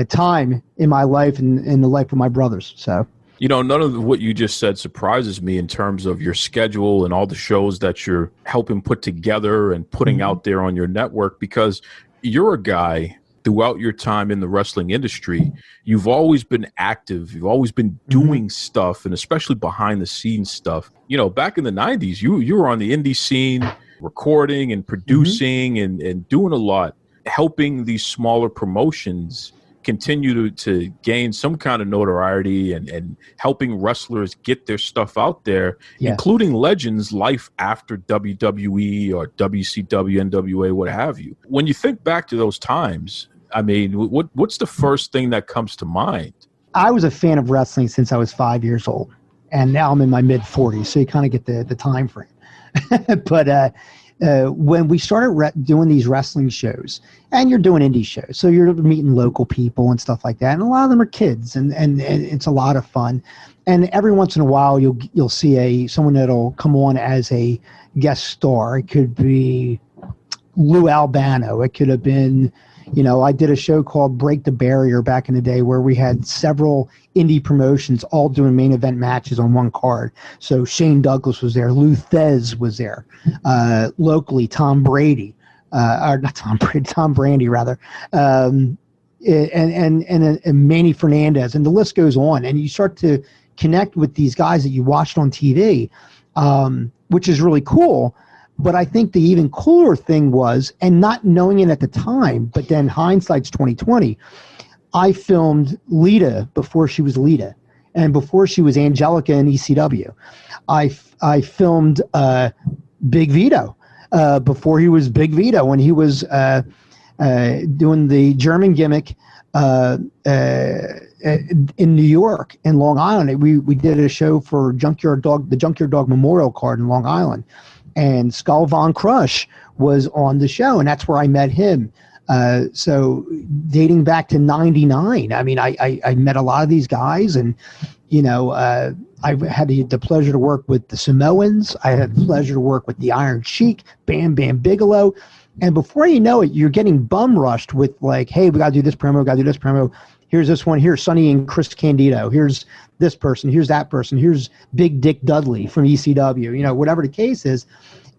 time in my life and in the life of my brothers. So, none of what you just said surprises me in terms of your schedule and all the shows that you're helping put together and putting out there on your network, because you're a guy throughout your time in the wrestling industry. You've always been active. You've always been doing stuff, and especially behind the scenes stuff. Back in the 90s, you were on the indie scene, recording and producing and doing a lot, helping these smaller promotions continue to gain some kind of notoriety and helping wrestlers get their stuff out there, including legends life after WWE or WCW, NWA, what have you. When you think back to those times, I mean, what's the first thing that comes to mind? I was a fan of wrestling since I was 5 years old, and now I'm in my mid-40s, so you kind of get the time frame. But when we started doing these wrestling shows, and you're doing indie shows, so you're meeting local people and stuff like that, and a lot of them are kids, and it's a lot of fun. And every once in a while, you'll see someone that'll come on as a guest star. It could be Lou Albano. It could have been, I did a show called Break the Barrier back in the day where we had several indie promotions all doing main event matches on one card. So Shane Douglas was there. Lou Thez was there. Locally, Tom Brady. Or not Tom Brady, Tom Brandy, rather. And Manny Fernandez. And the list goes on. And you start to connect with these guys that you watched on TV, which is really cool. But I think the even cooler thing was, and not knowing it at the time, but then hindsight's 2020, I filmed Lita before she was Lita, and before she was Angelica in ECW. I filmed Big Vito before he was Big Vito, when he was doing the German gimmick in New York, in Long Island. We did a show for the Junkyard Dog Memorial Card in Long Island. And Skull Von Crush was on the show, and that's where I met him. So dating back to 99, I mean, I met a lot of these guys, and, I had the pleasure to work with the Samoans. I had the pleasure to work with the Iron Sheik, Bam Bam Bigelow. And before you know it, you're getting bum rushed with like, hey, we got to do this promo, got to do this promo. Here's this one. Here's Sonny and Chris Candido. Here's this person. Here's that person. Here's Big Dick Dudley from ECW, whatever the case is.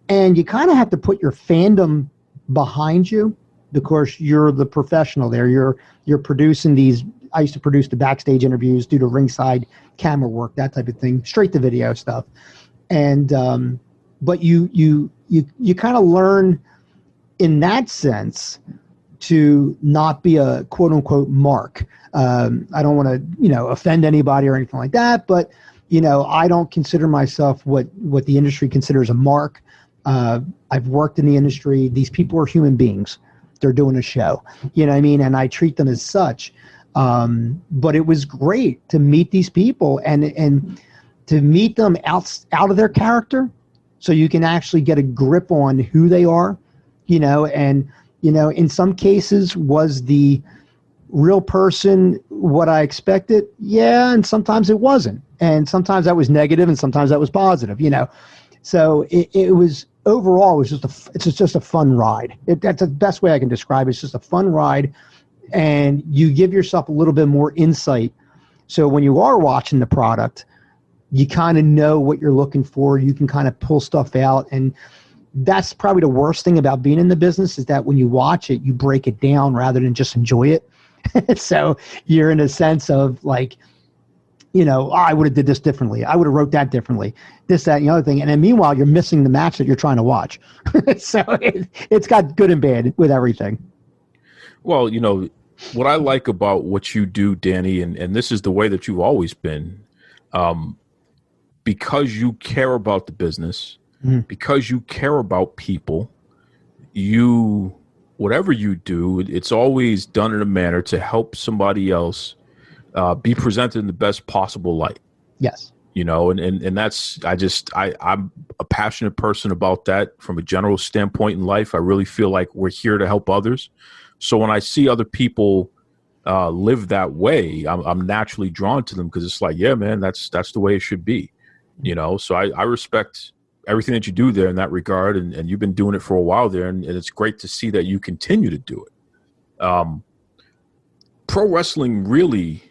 And you kind of have to put your fandom behind you, because you're the professional there. You're producing these. I used to produce the backstage interviews, do the ringside camera work, that type of thing, straight to video stuff. And but you kind of learn in that sense to not be a quote unquote mark. I don't want to, offend anybody or anything like that, but, I don't consider myself what the industry considers a mark. I've worked in the industry. These people are human beings. They're doing a show, you know what I mean? And I treat them as such. But it was great to meet these people and to meet them out of their character, so you can actually get a grip on who they are, and, in some cases, was the real person what I expected? Yeah. And sometimes it wasn't. And sometimes that was negative and sometimes that was positive, So it was, overall, it's just a fun ride. That's the best way I can describe it. It's just a fun ride, and you give yourself a little bit more insight. So when you are watching the product, you kind of know what you're looking for. You can kind of pull stuff out, and that's probably the worst thing about being in the business, is that when you watch it, you break it down rather than just enjoy it. So you're in a sense of like, I would have did this differently. I would have wrote that differently. This, that, and the other thing. And then meanwhile, you're missing the match that you're trying to watch. So it's got good and bad with everything. Well, what I like about what you do, Danny, and this is the way that you've always been, because you care about the business, because you care about people, whatever you do, it's always done in a manner to help somebody else be presented in the best possible light. Yes. And that's, I'm a passionate person about that from a general standpoint in life. I really feel like we're here to help others. So when I see other people live that way, I'm naturally drawn to them because it's like, yeah, man, that's the way it should be. So I respect everything that you do there in that regard. And you've been doing it for a while there. And it's great to see that you continue to do it. Pro wrestling really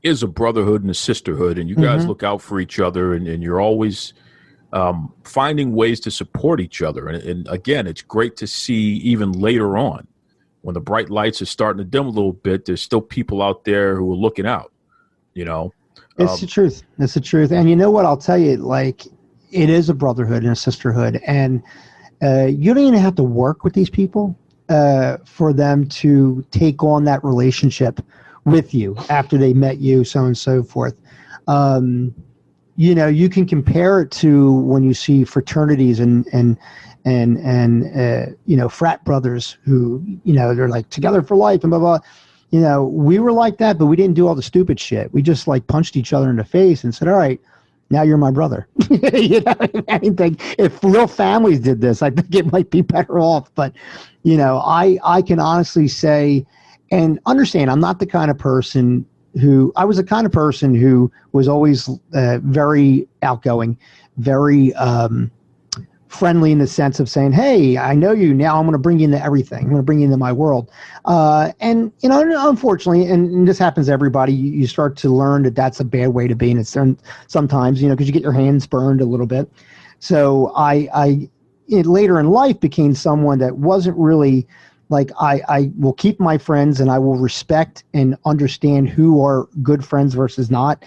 is a brotherhood and a sisterhood, and you guys look out for each other, and you're always finding ways to support each other. And again, it's great to see even later on when the bright lights are starting to dim a little bit, there's still people out there who are looking out, It's the truth. It's the truth. And you know what? I'll tell you, like, it is a brotherhood and a sisterhood, and you don't even have to work with these people for them to take on that relationship with you after they met you, so on and so forth. You can compare it to when you see fraternities and frat brothers who, they're like together for life and blah, blah. We were like that, but we didn't do all the stupid shit. We just like punched each other in the face and said, all right, now you're my brother. If real families did this, I think it might be better off. But, I can honestly say and understand I'm not the kind of person I was the kind of person who was always very outgoing, very friendly in the sense of saying, hey, I know you now. I'm going to bring you into everything. I'm going to bring you into my world. And unfortunately, and this happens to everybody, you start to learn that that's a bad way to be. And it's sometimes, because you get your hands burned a little bit. So I later in life became someone that wasn't really like, I will keep my friends and I will respect and understand who are good friends versus not.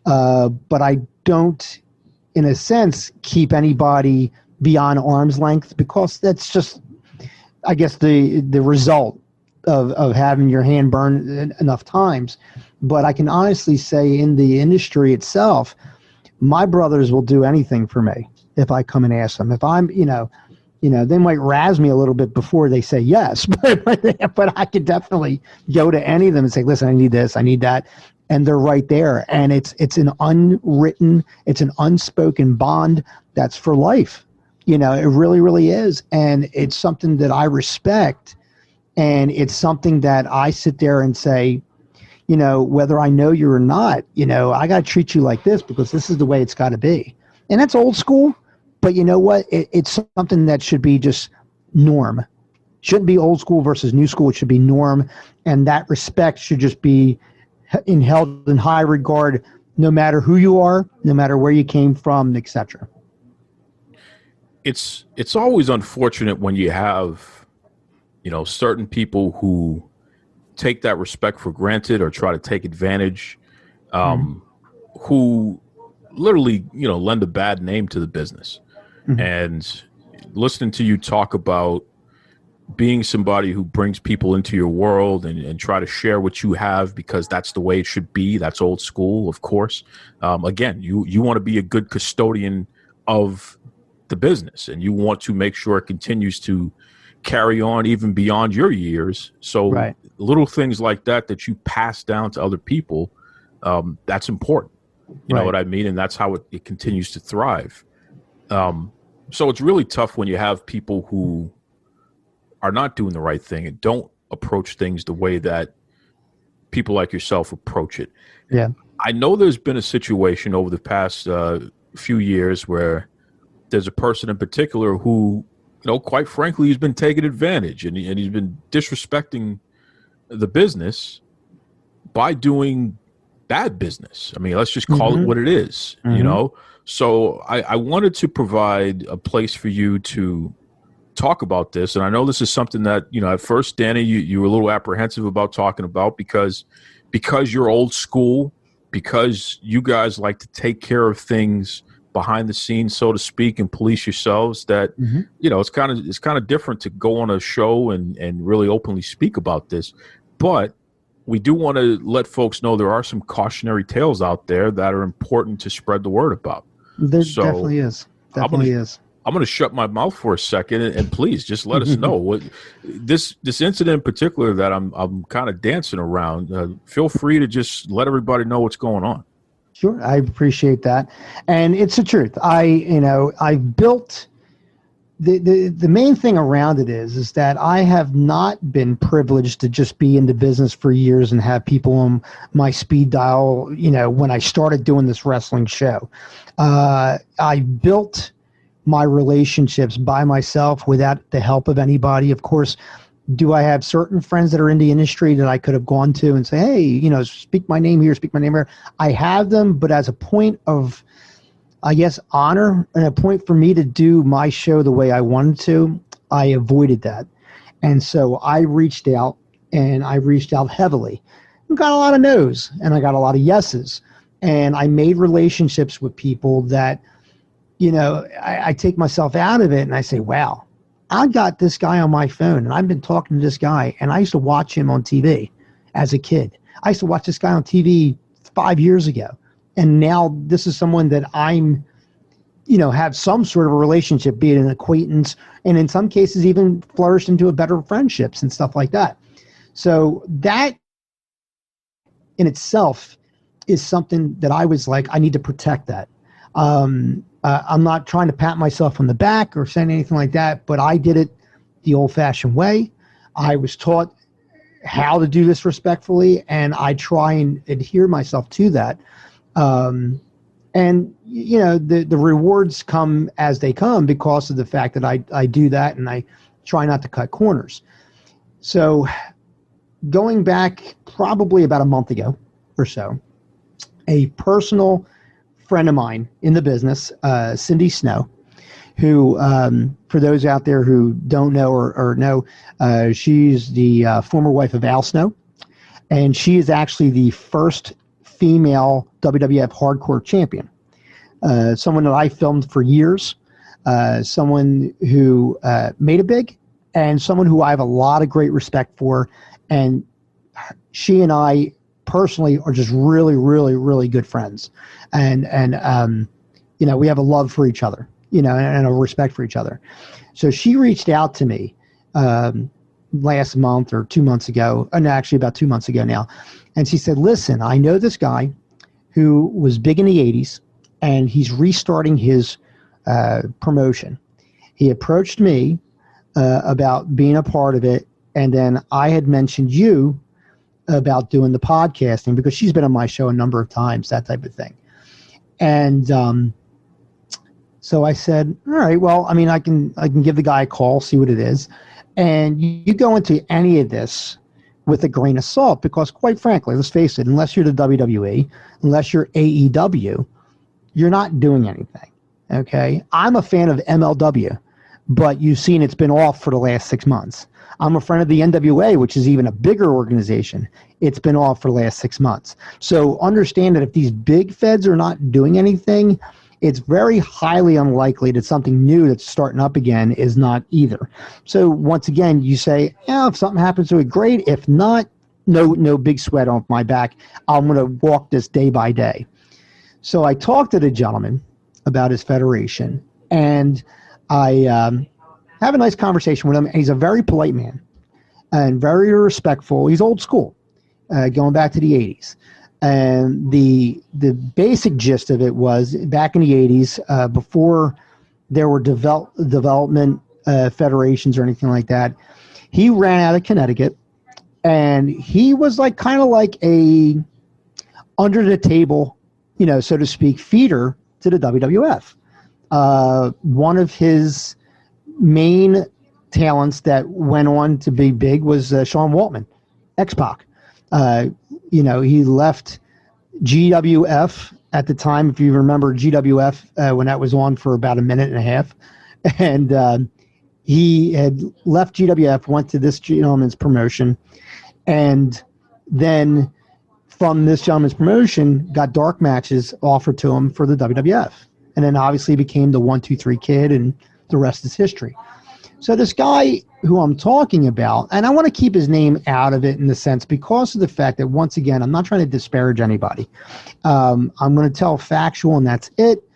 But I don't, in a sense, keep anybody beyond arm's length, because that's just, I guess, the result of having your hand burned enough times. But I can honestly say in the industry itself, my brothers will do anything for me if I come and ask them. If I'm, they might razz me a little bit before they say yes, but I could definitely go to any of them and say, listen, I need this, I need that. And they're right there. And it's an unwritten, it's an unspoken bond that's for life. It really, really is. And it's something that I respect. And it's something that I sit there and say, whether I know you or not, I got to treat you like this because this is the way it's got to be. And that's old school. But you know what? It's something that should be just norm. Shouldn't be old school versus new school. It should be norm. And that respect should just be held in high regard, no matter who you are, no matter where you came from, etc. It's always unfortunate when you have, certain people who take that respect for granted or try to take advantage, who literally, lend a bad name to the business. And listening to you talk about being somebody who brings people into your world and try to share what you have because that's the way it should be. That's old school, of course. Again, you want to be a good custodian of the business and you want to make sure it continues to carry on even beyond your years. So little things like that you pass down to other people, that's important. You know what I mean? And that's how it continues to thrive. So it's really tough when you have people who are not doing the right thing and don't approach things the way that people like yourself approach it. Yeah. I know there's been a situation over the past few years where there's a person in particular who, quite frankly, he's been taking advantage and he's been disrespecting the business by doing bad business. I mean, let's just call it what it is, So I wanted to provide a place for you to talk about this. And I know this is something that, at first, Danny, you were a little apprehensive about talking about because you're old school, because you guys like to take care of things behind the scenes, so to speak, and police yourselves, that, it's kind of different to go on a show and really openly speak about this. But we do want to let folks know there are some cautionary tales out there that are important to spread the word about. There definitely is. I'm going to shut my mouth for a second, and please just let us know what this incident in particular that I'm kind of dancing around. Feel free to just let everybody know what's going on. Sure, I appreciate that, and it's the truth. I've built the main thing around it is that I have not been privileged to just be in the business for years and have people on my speed dial. When I started doing this wrestling show, I built my relationships by myself without the help of anybody. Of course, do I have certain friends that are in the industry that I could have gone to and say, hey, speak my name here, speak my name here. I have them, but as a point of, I guess, honor and a point for me to do my show the way I wanted to, I avoided that. And so I reached out, and I reached out heavily and got a lot of no's, and I got a lot of yeses. And I made relationships with people that, I take myself out of it and I say, wow, I got this guy on my phone and I've been talking to this guy, and I used to watch him on TV as a kid. I used to watch this guy on TV 5 years ago. And now this is someone that I'm, have some sort of a relationship, be it an acquaintance, and in some cases even flourished into a better friendships and stuff like that. So that in itself is something that I was like, I need to protect that. I'm not trying to pat myself on the back or saying anything like that, but I did it the old-fashioned way. I was taught how to do this respectfully, and I try and adhere myself to that. And the rewards come as they come because of the fact that I do that, and I try not to cut corners. So going back probably about a month ago or so, a personal friend of mine in the business, Cindy Snow, who, for those out there who don't know or know, she's the former wife of Al Snow, and she is actually the first female WWF Hardcore champion. Someone that I filmed for years, someone who made it big, and someone who I have a lot of great respect for, and she and I personally are just really, really, really good friends. And we have a love for each other, and a respect for each other. So she reached out to me last month or 2 months ago, and actually about 2 months ago now. And she said, listen, I know this guy who was big in the 80s, and he's restarting his promotion. He approached me about being a part of it, and then I had mentioned you about doing the podcasting because she's been on my show a number of times, that type of thing. And so I said, all right, well, I can give the guy a call, see what it is. And you go into any of this with a grain of salt because, quite frankly, let's face it, unless you're the WWE, unless you're AEW, you're not doing anything, okay? I'm a fan of MLW, but you've seen it's been off for the last 6 months. I'm a friend of the NWA, which is even a bigger organization. It's been off for the last 6 months. So understand that if these big feds are not doing anything, it's very highly unlikely that something new that's starting up again is not either. So once again, you say, if something happens to it, great. If not, no big sweat on my back. I'm going to walk this day by day. So I talked to the gentleman about his federation, and I have a nice conversation with him. And he's a very polite man and very respectful. He's old school, going back to the 80s. And the basic gist of it was back in the 80s, before there were development federations or anything like that, he ran out of Connecticut, and he was kind of like a under the table, so to speak, feeder to the WWF. One of his main talents that went on to be big was Sean Waltman, X-Pac. He left GWF at the time, if you remember GWF, when that was on for about a minute and a half. And he had left GWF, went to this gentleman's promotion, and then from this gentleman's promotion, got dark matches offered to him for the WWF. And then obviously became the 1, 2, 3 Kid, and the rest is history. So this guy who I'm talking about, and I want to keep his name out of it in the sense because of the fact that, once again, I'm not trying to disparage anybody. I'm going to tell factual, and that's it.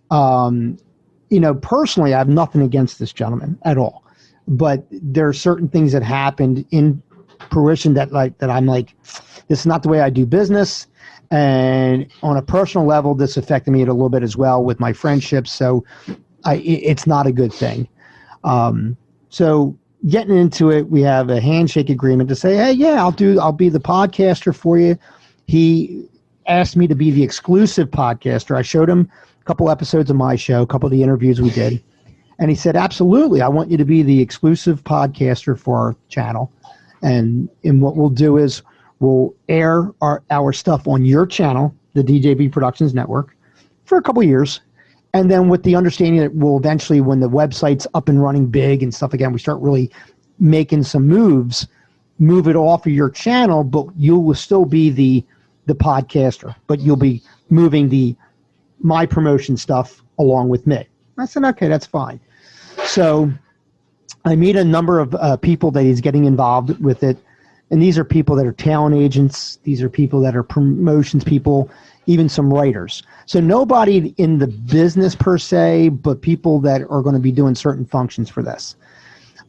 Personally, I have nothing against this gentleman at all. But there are certain things that happened in fruition that I'm like, this is not the way I do business. And on a personal level, this affected me a little bit as well with my friendships. So it's not a good thing. So getting into it, we have a handshake agreement to say, hey, yeah, I'll be the podcaster for you. He asked me to be the exclusive podcaster. I showed him a couple episodes of my show, a couple of the interviews we did. And he said, absolutely, I want you to be the exclusive podcaster for our channel. And what we'll do is we'll air our stuff on your channel, the DJB Productions Network, for a couple of years. And then with the understanding that we'll eventually, when the website's up and running big and stuff again, we start really making some moves, move it off of your channel, but you will still be the podcaster, but you'll be moving my promotion stuff along with me. I said, okay, that's fine. So I meet a number of people that he's getting involved with it. And these are people that are talent agents. These are people that are promotions people, even some writers. So nobody in the business per se, but people that are going to be doing certain functions for this.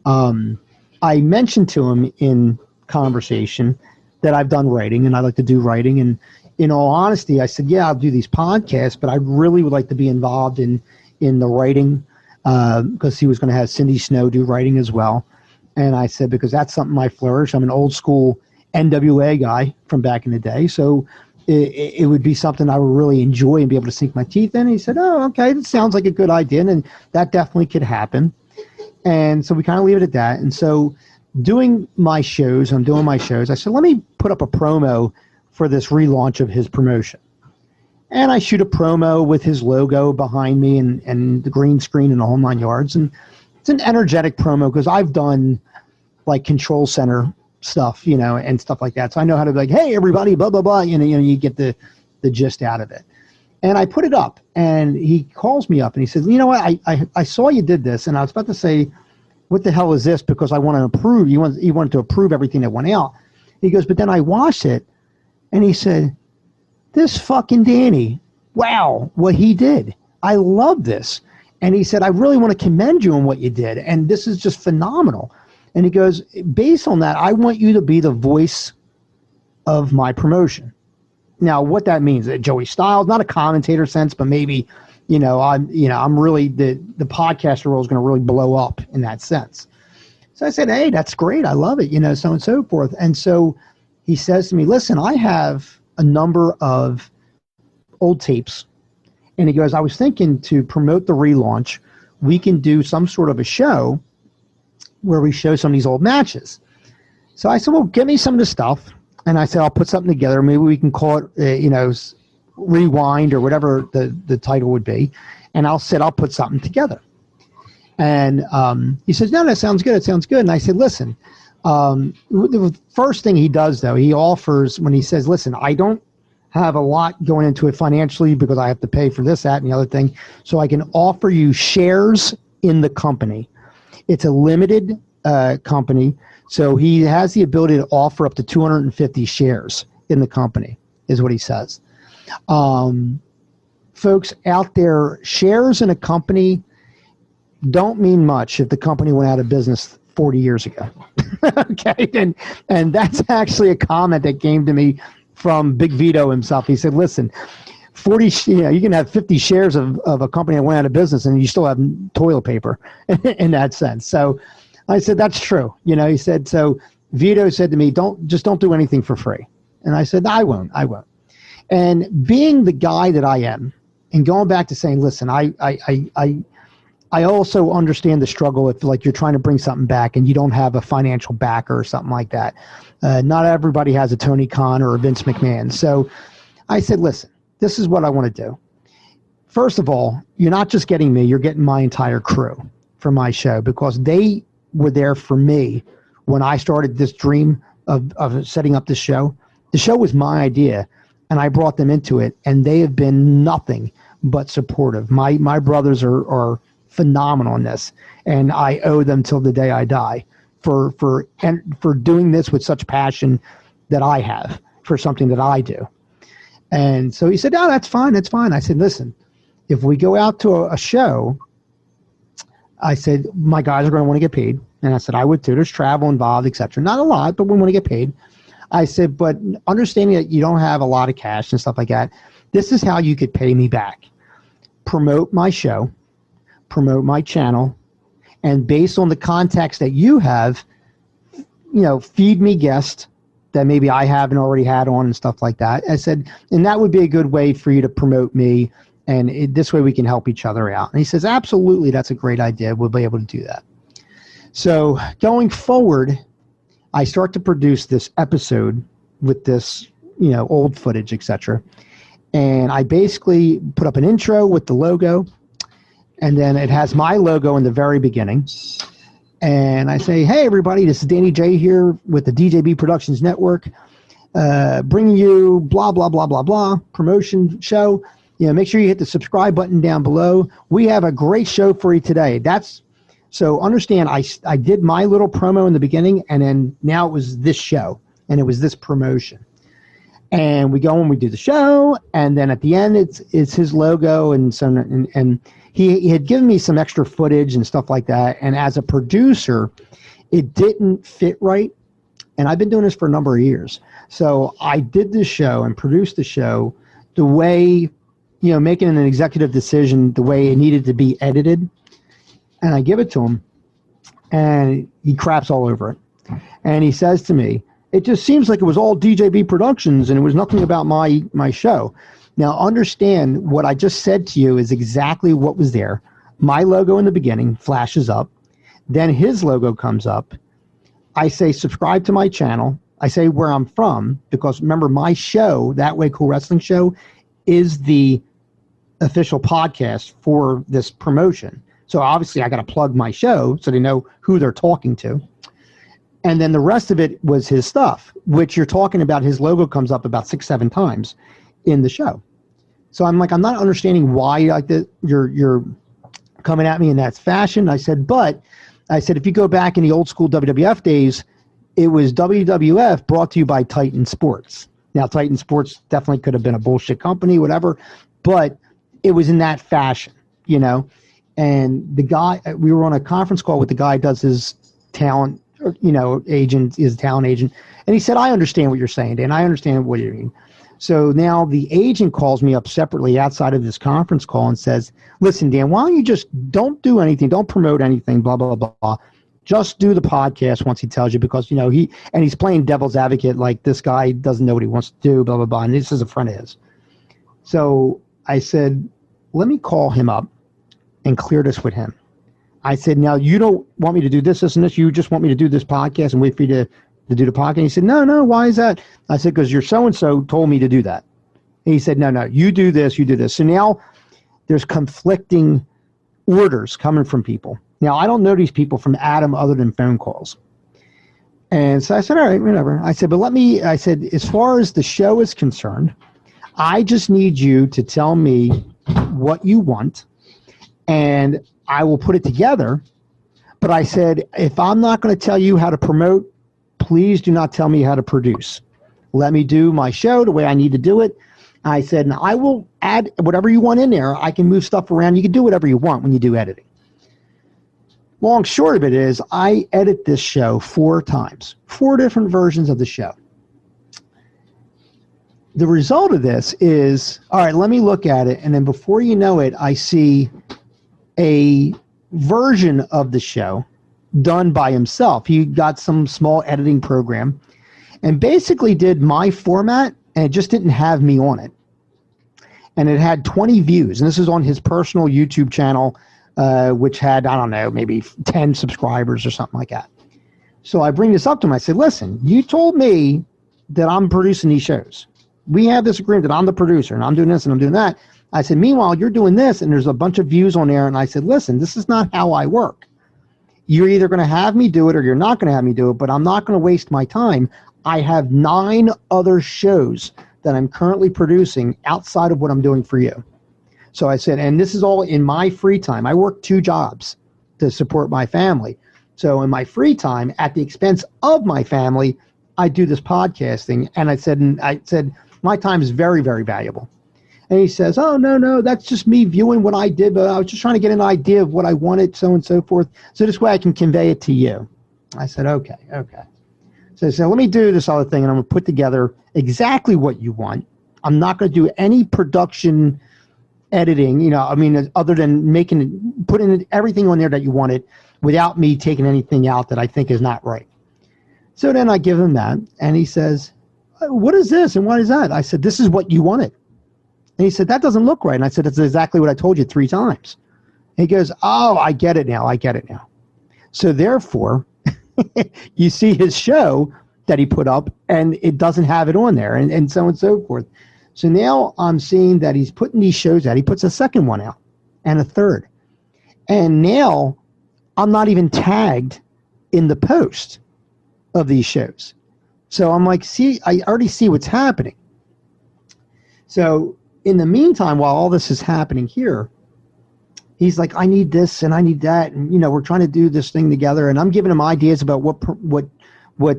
I mentioned to him in conversation that I've done writing and I like to do writing. And in all honesty, I said, yeah, I'll do these podcasts, but I really would like to be involved in the writing because he was going to have Cindy Snow do writing as well. And I said, because that's something I flourish. I'm an old school NWA guy from back in the day. So it would be something I would really enjoy and be able to sink my teeth in. And he said, oh, okay, that sounds like a good idea. And that definitely could happen. And so we kind of leave it at that. And so I'm doing my shows. I said, let me put up a promo for this relaunch of his promotion. And I shoot a promo with his logo behind me and the green screen and the whole 9 yards. And it's an energetic promo because I've done like control center stuff, and stuff like that. So I know how to be like, hey, everybody, blah, blah, blah. You get the gist out of it. And I put it up and he calls me up and he says, you know what? I saw you did this. And I was about to say, what the hell is this? Because I want to approve. He wanted to approve everything that went out. He goes, but then I watched it and he said, this fucking Danny, wow, what he did. I love this. And he said, I really want to commend you on what you did. And this is just phenomenal. And he goes, based on that, I want you to be the voice of my promotion. Now, what that means, Joey Styles, not a commentator sense, but maybe, I'm really, the podcaster role is going to really blow up in that sense. So I said, hey, that's great. I love it, so on and so forth. And so he says to me, listen, I have a number of old tapes. And he goes, I was thinking to promote the relaunch, we can do some sort of a show where we show some of these old matches. So I said, well, give me some of the stuff. And I said, I'll put something together. Maybe we can call it, Rewind or whatever the title would be. And I'll put something together. And he says, no, that sounds good. It sounds good. And I said, listen, the first thing he does, though, he offers when he says, listen, I don't have a lot going into it financially because I have to pay for this, that, and the other thing. So I can offer you shares in the company. It's a limited company. So he has the ability to offer up to 250 shares in the company, is what he says. Folks out there, shares in a company don't mean much if the company went out of business 40 years ago. Okay. And that's actually a comment that came to me from Big Vito himself. He said, listen, 40, you can have 50 shares of a company that went out of business and you still have toilet paper in that sense. So I said, that's true. He said, so Vito said to me, don't do anything for free. And I said, I won't. And being the guy that I am and going back to saying, listen, I also understand the struggle if like you're trying to bring something back and you don't have a financial backer or something like that. Not everybody has a Tony Khan or a Vince McMahon. So I said, listen, this is what I want to do. First of all, you're not just getting me, you're getting my entire crew for my show because they were there for me when I started this dream of setting up this show. The show was my idea and I brought them into it and they have been nothing but supportive. My brothers are phenomenal in this, and I owe them till the day I die for doing this with such passion that I have for something that I do. And so he said, "Oh, that's fine, that's fine." I said, "Listen, if we go out to a show," I said, "my guys are going to want to get paid." And I said, "I would too. There's travel involved, etc. Not a lot, but we want to get paid." I said, "But understanding that you don't have a lot of cash and stuff like that, this is how you could pay me back. Promote my show, promote my channel, and based on the contacts that you have, feed me guests that maybe I haven't already had on and stuff like that." I said, "And that would be a good way for you to promote me, and this way we can help each other out." And he says, "Absolutely, that's a great idea. We'll be able to do that." So going forward, I start to produce this episode with this, old footage, etc. And I basically put up an intro with the logo, and then it has my logo in the very beginning. And I say, "Hey, everybody, this is Danny J here with the DJB Productions Network, bringing you blah, blah, blah, blah, blah, promotion show. Make sure you hit the subscribe button down below. We have a great show for you today." So understand, I did my little promo in the beginning, and then now it was this show, and it was this promotion. And we go and we do the show, and then at the end, it's his logo, and he had given me some extra footage and stuff like that. And as a producer, it didn't fit right. And I've been doing this for a number of years. So I did this show and produced the show the way, making an executive decision, the way it needed to be edited. And I give it to him, and he craps all over it. And he says to me, "It just seems like it was all DJB Productions, and it was nothing about my show." Now, understand what I just said to you is exactly what was there. My logo in the beginning flashes up. Then his logo comes up. I say, "Subscribe to my channel." I say where I'm from, because remember, my show, That Way Cool Wrestling Show, is the official podcast for this promotion. So obviously I got to plug my show so they know who they're talking to. And then the rest of it was his stuff, which you're talking about. His logo comes up about 6-7 times in the show. So I'm like, I'm not understanding why you're coming at me in that fashion. I said, if you go back in the old school WWF days, it was WWF brought to you by Titan Sports. Now, Titan Sports definitely could have been a bullshit company, whatever, but it was in that fashion, And the guy, we were on a conference call with the guy who does his talent, agent, is a talent agent. And he said, "I understand what you're saying, Dan. I understand what you mean." So now the agent calls me up separately outside of this conference call and says, "Listen, Dan, why don't you just don't do anything, don't promote anything, blah, blah, blah, blah. Just do the podcast once he tells you," because, he's playing devil's advocate, like this guy doesn't know what he wants to do, blah, blah, blah. And this is a friend of his. So I said, "Let me call him up and clear this with him." I said, "Now, you don't want me to do this, and this. You just want me to do this podcast and wait for you to do the podcast?" He said, No, why is that?" I said, "Because your so-and-so told me to do that." And he said, No, you do this, you do this. So now there's conflicting orders coming from people. Now, I don't know these people from Adam other than phone calls. And so I said, "All right, whatever." I said, "As far as the show is concerned, I just need you to tell me what you want, and I will put it together." But I said, "If I'm not going to tell you how to promote, please do not tell me how to produce. Let me do my show the way I need to do it." I said, "And I will add whatever you want in there. I can move stuff around. You can do whatever you want when you do editing." Long short of it is, I edit this show 4 times, 4 different versions of the show. The result of this is, all right, let me look at it. And then before you know it, I see a version of the show done by himself. He got some small editing program and basically did my format, and it just didn't have me on it. And it had 20 views. And this is on his personal YouTube channel, which had, I don't know, maybe 10 subscribers or something like that. So I bring this up to him. I said, "Listen, you told me that I'm producing these shows. We have this agreement that I'm the producer, and I'm doing this and I'm doing that." I said, "Meanwhile, you're doing this, and there's a bunch of views on there." And I said, "Listen, this is not how I work. You're either going to have me do it or you're not going to have me do it, but I'm not going to waste my time. I have 9 other shows that I'm currently producing outside of what I'm doing for you. So I said, and this is all in my free time. I work 2 jobs to support my family. So in my free time, at the expense of my family, I do this podcasting. And I said, my time is very, very valuable. And he says, oh, no, that's just me viewing what I did. But I was just trying to get an idea of what I wanted, so on and so forth. So this way I can convey it to you. I said, okay. So let me do this other thing, and I'm going to put together exactly what you want. I'm not going to do any production editing, other than putting everything on there that you wanted without me taking anything out that I think is not right. So then I give him that, and he says, what is this and what is that? I said, this is what you wanted. And he said, that doesn't look right. And I said, that's exactly what I told you 3 times. And he goes, oh, I get it now. So therefore, you see his show that he put up, and it doesn't have it on there, and so on and so forth. So now I'm seeing that he's putting these shows out. He puts a second one out and a third. And now I'm not even tagged in the post of these shows. So I'm like, see, I already see what's happening. So in the meantime, while all this is happening here, he's like, I need this and I need that. And, we're trying to do this thing together. And I'm giving him ideas about what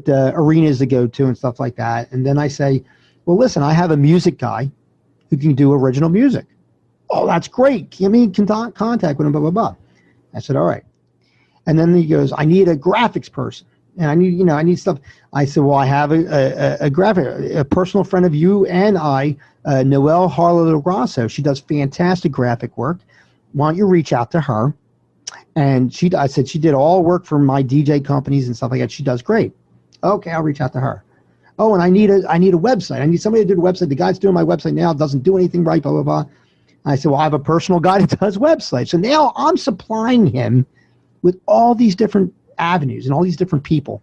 arenas to go to and stuff like that. And then I say, well, listen, I have a music guy who can do original music. Oh, that's great. Give me contact with him, blah, blah, blah. I said, all right. And then he goes, I need a graphics person. And I need stuff. I said, well, I have a personal friend of you and I, Noelle Harlow-Rosso. She does fantastic graphic work. Why don't you reach out to her? And I said, she did all work for my DJ companies and stuff like that. She does great. Okay, I'll reach out to her. Oh, and I need a website. I need somebody to do the website. The guy's doing my website now, doesn't do anything right, blah, blah, blah. I said, well, I have a personal guy that does websites. So now I'm supplying him with all these different avenues and all these different people.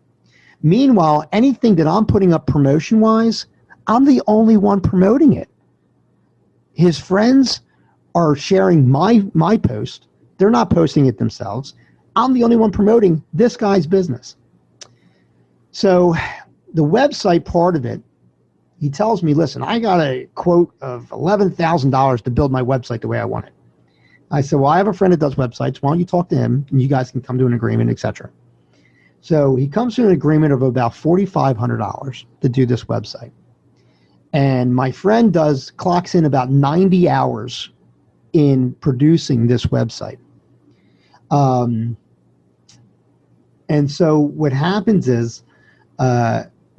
Meanwhile, anything that I'm putting up promotion-wise, I'm the only one promoting it. His friends are sharing my post. They're not posting it themselves. I'm the only one promoting this guy's business. So the website part of it, he tells me, listen, I got a quote of $11,000 to build my website the way I want it. I said, well, I have a friend that does websites. Why don't you talk to him and you guys can come to an agreement, etc. So he comes to an agreement of about $4,500 to do this website. And my friend clocks in about 90 hours in producing this website. And so what happens is,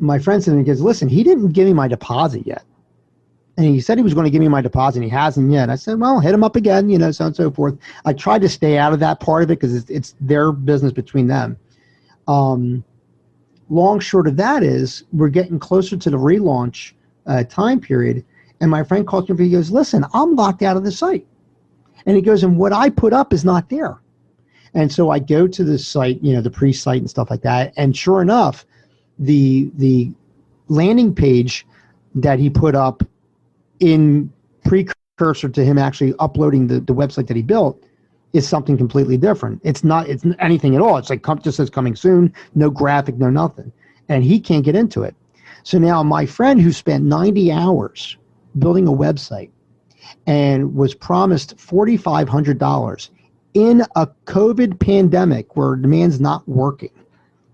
my friend said, he goes, listen, he didn't give me my deposit yet. And he said he was going to give me my deposit, and he hasn't yet. I said, well, hit him up again, so on and so forth. I tried to stay out of that part of it because it's their business between them. Long short of that is we're getting closer to the relaunch time period, and my friend calls me, he goes, listen, I'm locked out of the site. And he goes, and what I put up is not there. And so I go to the site, the pre-site and stuff like that, and sure enough, the landing page that he put up in precursor to him actually uploading the website that he built is something completely different. It's anything at all. It's like just says coming soon, no graphic, no nothing. And he can't get into it. So now my friend who spent 90 hours building a website and was promised $4,500 in a COVID pandemic where the man's not working.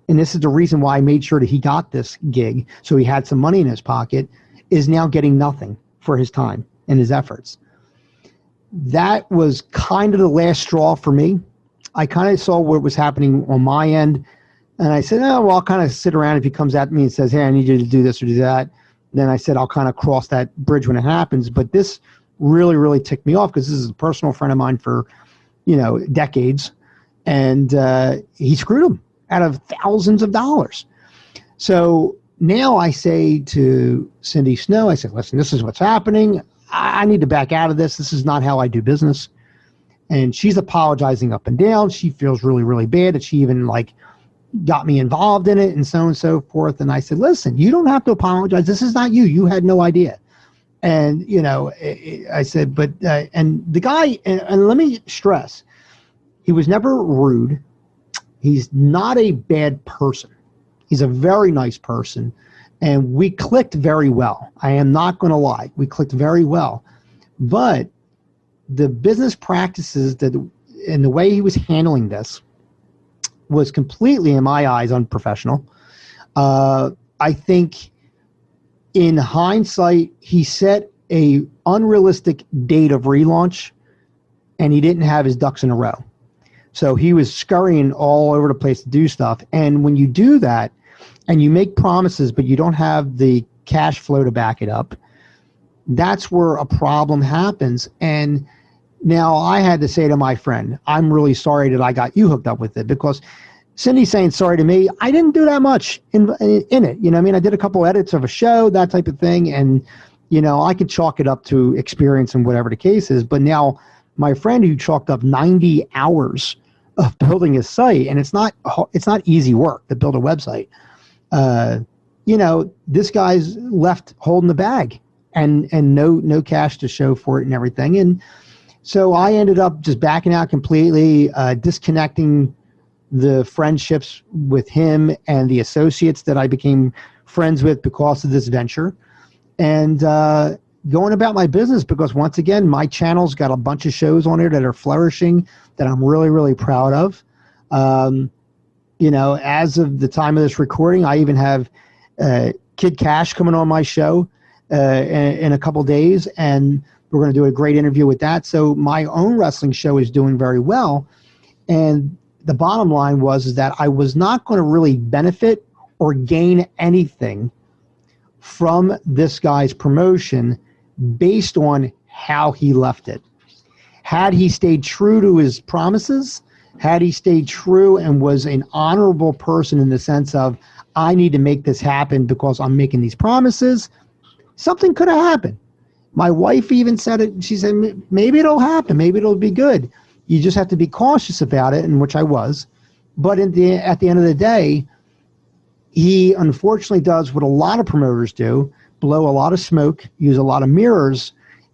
And this is the reason why I made sure that he got this gig, so he had some money in his pocket, is now getting nothing for his time and his efforts. That was kind of the last straw for me. I kind of saw what was happening on my end, and I said, oh, well, I'll kind of sit around if he comes at me and says, hey, I need you to do this or do that. Then I said, I'll kind of cross that bridge when it happens. But this really, really ticked me off because this is a personal friend of mine for, decades, and he screwed him out of thousands of dollars. So now I say to Cindy Snow, I said, listen, this is what's happening. I need to back out of this. This is not how I do business. And she's apologizing up and down. She feels really, really bad that she even got me involved in it and so on and so forth. And I said, listen, you don't have to apologize. This is not you. You had no idea. And, I said, but, and the guy, and let me stress, he was never rude. He's not a bad person. He's a very nice person. And we clicked very well. I am not going to lie. We clicked very well. But the business practices and the way he was handling this was completely, in my eyes, unprofessional. I think in hindsight, he set a unrealistic date of relaunch, and he didn't have his ducks in a row. So he was scurrying all over the place to do stuff. And when you do that and you make promises, but you don't have the cash flow to back it up, that's where a problem happens. And now I had to say to my friend, I'm really sorry that I got you hooked up with it, because Cindy's saying sorry to me. I didn't do that much in it. You know what I mean? I did a couple edits of a show, that type of thing. And, you know, I could chalk it up to experience and whatever the case is. But now my friend who chalked up 90 hours of building a site, and it's not easy work to build a website. You know, this guy's left holding the bag and no cash to show for it and everything. And so I ended up just backing out completely, disconnecting the friendships with him and the associates that I became friends with because of this venture, and going about my business, because once again, my channel's got a bunch of shows on it that are flourishing that I'm really, really proud of. You know, as of the time of this recording, I even have Kid Cash coming on my show in a couple days, and we're going to do a great interview with that. So my own wrestling show is doing very well. And the bottom line is that I was not going to really benefit or gain anything from this guy's promotion based on how he left it. Had he stayed true to his promises, had he stayed true and was an honorable person in the sense of, I need to make this happen because I'm making these promises, something could have happened. My wife even said it. She said, maybe it'll happen. Maybe it'll be good. You just have to be cautious about it, and which I was. But at the end of the day, he unfortunately does what a lot of promoters do, blow a lot of smoke, use a lot of mirrors.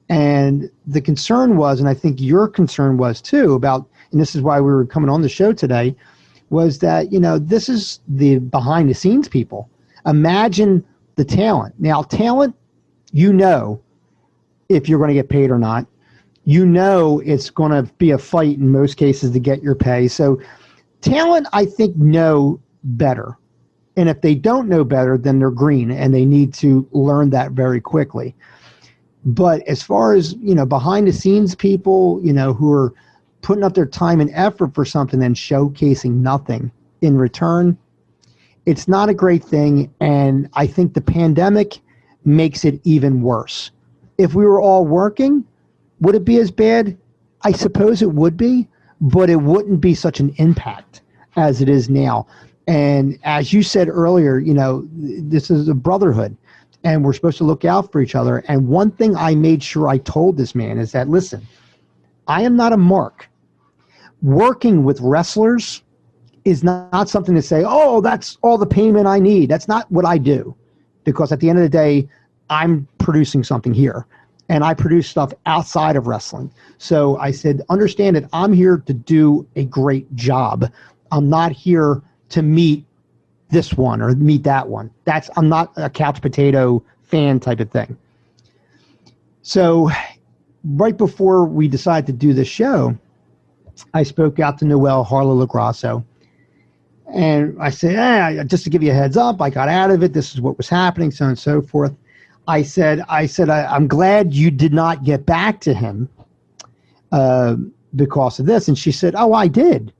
And the concern was, and I think your concern was too, about, and this is why we were coming on the show today, was that, you know, this is the behind the scenes people. Imagine the talent. Now, talent, you know, if you're going to get paid or not. You know it's going to be a fight in most cases to get your pay. So talent, I think, know better. And if they don't know better, then they're green, and they need to learn that very quickly. But as far as, you know, behind the scenes people, you know, who are putting up their time and effort for something and showcasing nothing in return, it's not a great thing. And I think the pandemic makes it even worse. If we were all working, would it be as bad? I suppose it would be, but it wouldn't be such an impact as it is now. And as you said earlier, you know, this is a brotherhood, and we're supposed to look out for each other. And one thing I made sure I told this man is that, listen, I am not a mark. Working with wrestlers is not something to say, oh, that's all the payment I need. That's not what I do. Because at the end of the day, I'm producing something here. And I produce stuff outside of wrestling. So I said, understand that I'm here to do a great job. I'm not here to meet this one or meet that one. I'm not a couch potato fan type of thing. So right before we decided to do this show, I spoke out to Noel Harlow Lagrasso. And I said, just to give you a heads up, I got out of it. This is what was happening, so on and so forth. I said, I'm glad you did not get back to him because of this. And she said, oh, I did.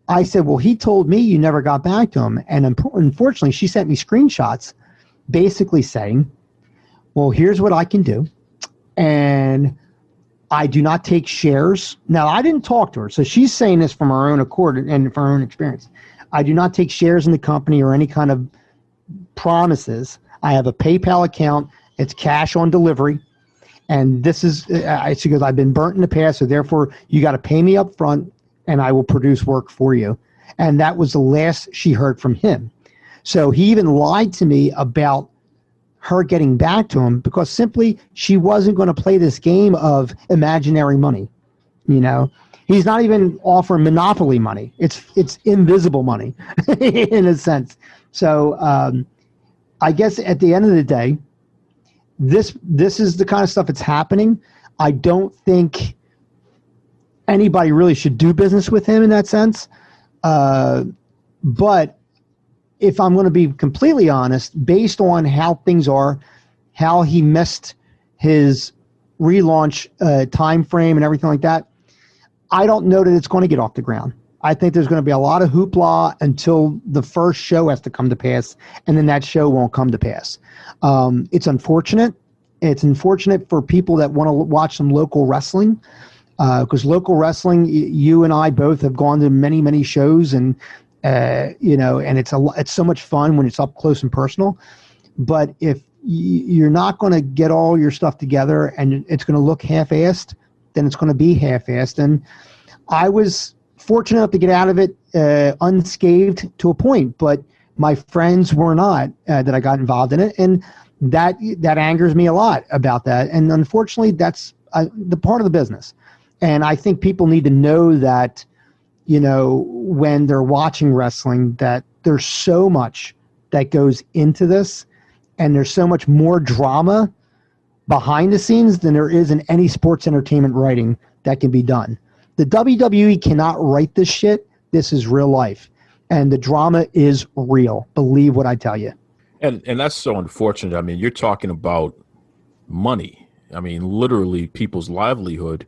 I said, well, he told me you never got back to him. And unfortunately, she sent me screenshots basically saying, well, here's what I can do. And I do not take shares. Now, I didn't talk to her. So she's saying this from her own accord and from her own experience. I do not take shares in the company or any kind of promises. I have a PayPal account. It's cash on delivery. And this is, she goes, I've been burnt in the past, so therefore you got to pay me up front and I will produce work for you. And that was the last she heard from him. So he even lied to me about her getting back to him because simply she wasn't going to play this game of imaginary money. You know, he's not even offering monopoly money. It's invisible money in a sense. So, I guess at the end of the day, this is the kind of stuff that's happening. I don't think anybody really should do business with him in that sense. But if I'm going to be completely honest, based on how things are, how he missed his relaunch time frame and everything like that, I don't know that it's going to get off the ground. I think there's going to be a lot of hoopla until the first show has to come to pass, and then that show won't come to pass. It's unfortunate. It's unfortunate for people that want to watch some local wrestling, because local wrestling, you and I both have gone to many, many shows, and and it's so much fun when it's up close and personal. But if you're not going to get all your stuff together and it's going to look half-assed, then it's going to be half-assed. And I was fortunate enough to get out of it unscathed to a point, but my friends were not that I got involved in it, and that angers me a lot about that. And unfortunately, that's the part of the business. And I think people need to know that, when they're watching wrestling, that there's so much that goes into this, and there's so much more drama behind the scenes than there is in any sports entertainment writing that can be done. The WWE cannot write this shit. This is real life. And the drama is real. Believe what I tell you. And that's so unfortunate. I mean, you're talking about money. I mean, literally people's livelihood.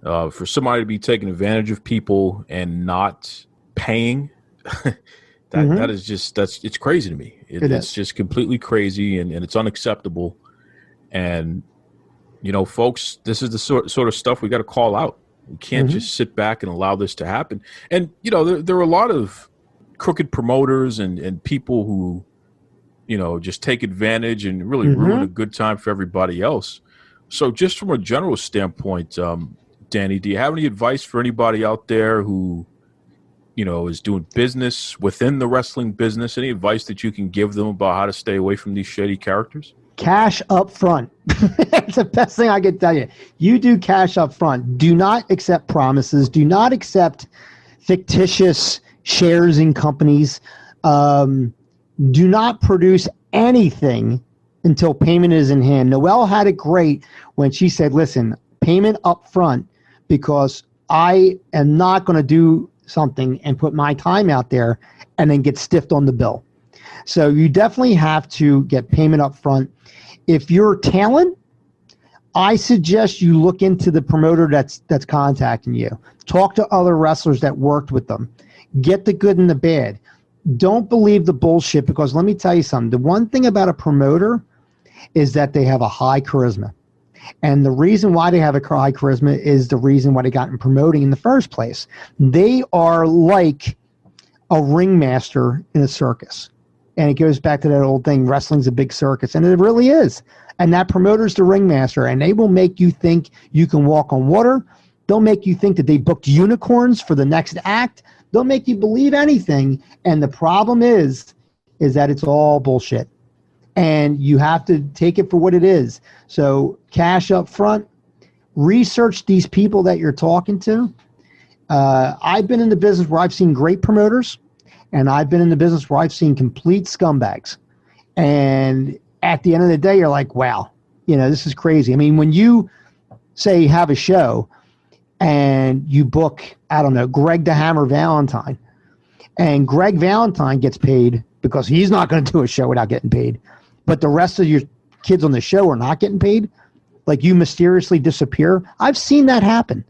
For somebody to be taking advantage of people and not paying, that is just, it's crazy to me. It's just completely crazy, and it's unacceptable. And, folks, this is the sort of stuff we got to call out. We can't just sit back and allow this to happen. And, there are a lot of crooked promoters and people who, just take advantage and really ruin a good time for everybody else. So just from a general standpoint, Danny, do you have any advice for anybody out there who, is doing business within the wrestling business? Any advice that you can give them about how to stay away from these shady characters? Cash up front. That's the best thing I can tell you. You do cash up front. Do not accept promises. Do not accept fictitious shares in companies. Do not produce anything until payment is in hand. Noelle had it great when she said, listen, payment up front, because I am not going to do something and put my time out there and then get stiffed on the bill. So you definitely have to get payment up front. If you're talent, I suggest you look into the promoter that's contacting you. Talk to other wrestlers that worked with them. Get the good and the bad. Don't believe the bullshit, because let me tell you something. The one thing about a promoter is that they have a high charisma. And the reason why they have a high charisma is the reason why they got in promoting in the first place. They are like a ringmaster in a circus. And it goes back to that old thing, wrestling's a big circus. And it really is. And that promoter's the ringmaster. And they will make you think you can walk on water. They'll make you think that they booked unicorns for the next act. They'll make you believe anything. And the problem is that it's all bullshit. And you have to take it for what it is. So cash up front, research these people that you're talking to. I've been in the business where I've seen great promoters, and I've been in the business where I've seen complete scumbags. And at the end of the day, you're like, wow, this is crazy. I mean, when you say you have a show and you book, I don't know, Greg the Hammer Valentine, and Greg Valentine gets paid because he's not going to do a show without getting paid, but the rest of your kids on the show are not getting paid, like you mysteriously disappear. I've seen that happen.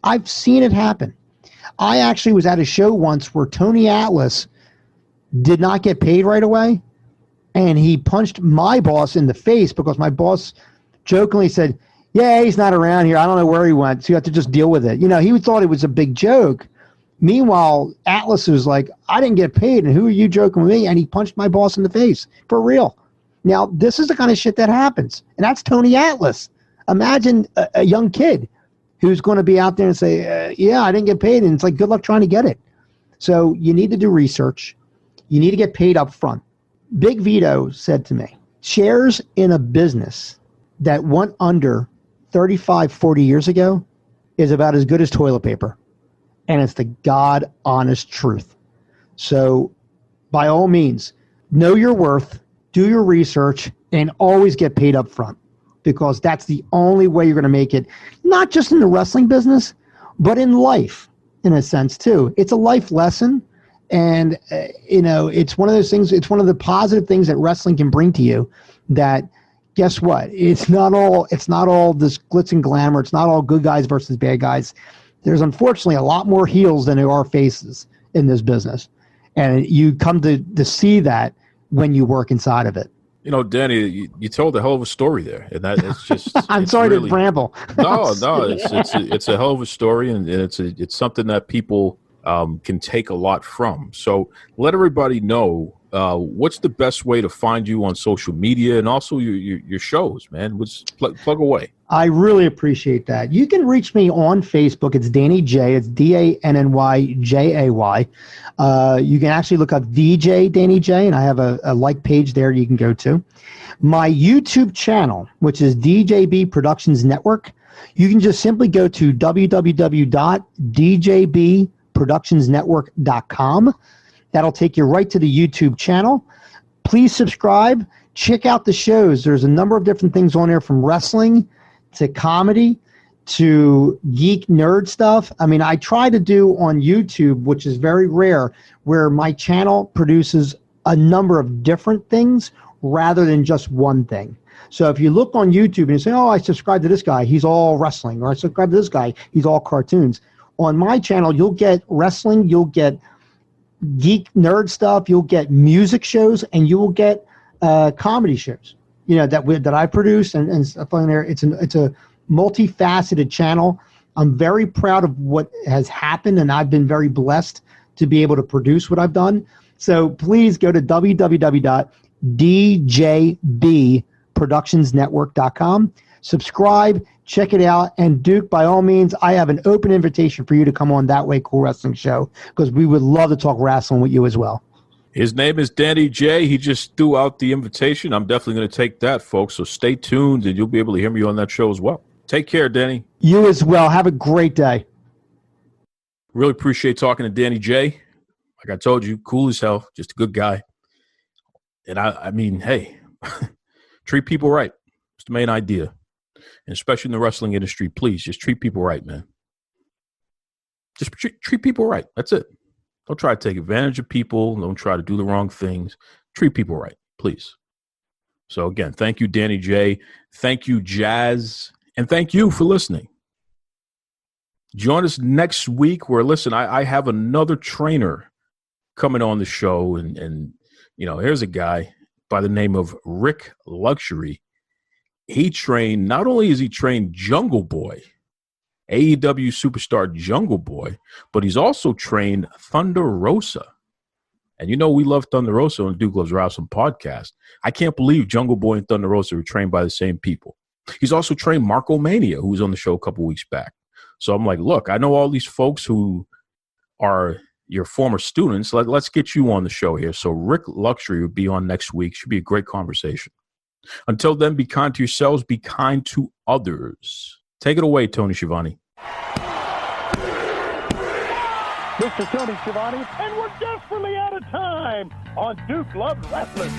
I've seen it happen. I actually was at a show once where Tony Atlas did not get paid right away, and he punched my boss in the face because my boss jokingly said, yeah, he's not around here. I don't know where he went, so you have to just deal with it. He thought it was a big joke. Meanwhile, Atlas was like, I didn't get paid, and who are you joking with me? And he punched my boss in the face, for real. Now, this is the kind of shit that happens, and that's Tony Atlas. Imagine a young kid who's going to be out there and say, yeah, I didn't get paid, and it's like, good luck trying to get it. So you need to do research. You need to get paid up front. Big Vito said to me, shares in a business that went under 35, 40 years ago is about as good as toilet paper. And it's the God honest truth. So by all means, know your worth, do your research, and always get paid up front, because that's the only way you're going to make it, not just in the wrestling business, but in life, in a sense too. It's a life lesson. And, it's one of those things, it's one of the positive things that wrestling can bring to you that, guess what? It's not all this glitz and glamour. It's not all good guys versus bad guys. There's unfortunately a lot more heels than there are faces in this business. And you come to see that when you work inside of it. Danny, you told a hell of a story there, and that it's just. I'm sorry to ramble. No, it's a hell of a story, and it's something that people can take a lot from. So let everybody know what's the best way to find you on social media and also your shows, man. Plug away. I really appreciate that. You can reach me on Facebook. It's Danny J. It's DANNYJAY. You can actually look up VJ Danny J, and I have a like page there you can go to. My YouTube channel, which is DJB Productions Network, you can just simply go to www.djbproductionsnetwork.com. That'll take you right to the YouTube channel. Please subscribe. Check out the shows. There's a number of different things on there, from wrestling to comedy to geek nerd stuff. I mean, I try to do on YouTube, which is very rare, where my channel produces a number of different things rather than just one thing. So if you look on YouTube and you say, oh, I subscribe to this guy, he's all wrestling, or I subscribe to this guy, he's all cartoons. On my channel, you'll get wrestling, you'll get geek nerd stuff, you'll get music shows, and you will get comedy shows, that I produce and stuff on there. It's a multifaceted channel. I'm very proud of what has happened, and I've been very blessed to be able to produce what I've done. So please go to www.djbproductionsnetwork.com. Subscribe, check it out, and Duke, by all means, I have an open invitation for you to come on That Way Cool Wrestling Show, because we would love to talk wrestling with you as well. His name is Danny J. He just threw out the invitation. I'm definitely going to take that, folks. So stay tuned, and you'll be able to hear me on that show as well. Take care, Danny. You as well. Have a great day. Really appreciate talking to Danny J. Like I told you, cool as hell, just a good guy. And I mean, hey, treat people right. It's the main idea. And especially in the wrestling industry, please just treat people right, man. Just treat people right. That's it. Don't try to take advantage of people. Don't try to do the wrong things. Treat people right, please. So again, thank you, Danny J. Thank you, Jazz. And thank you for listening. Join us next week where, listen, I have another trainer coming on the show. And here's a guy by the name of Rick Luxury. Not only is he trained Jungle Boy, AEW superstar Jungle Boy, but he's also trained Thunder Rosa. And we love Thunder Rosa on the Duke Loves Wrestling podcast. I can't believe Jungle Boy and Thunder Rosa were trained by the same people. He's also trained Marco Mania, who was on the show a couple weeks back. So I'm like, look, I know all these folks who are your former students. Let's get you on the show here. So Rick Luxury will be on next week. Should be a great conversation. Until then, be kind to yourselves, be kind to others. Take it away, Tony Schiavone. Mr. Tony Schiavone, and we're desperately out of time on Duke Loves Wrestling.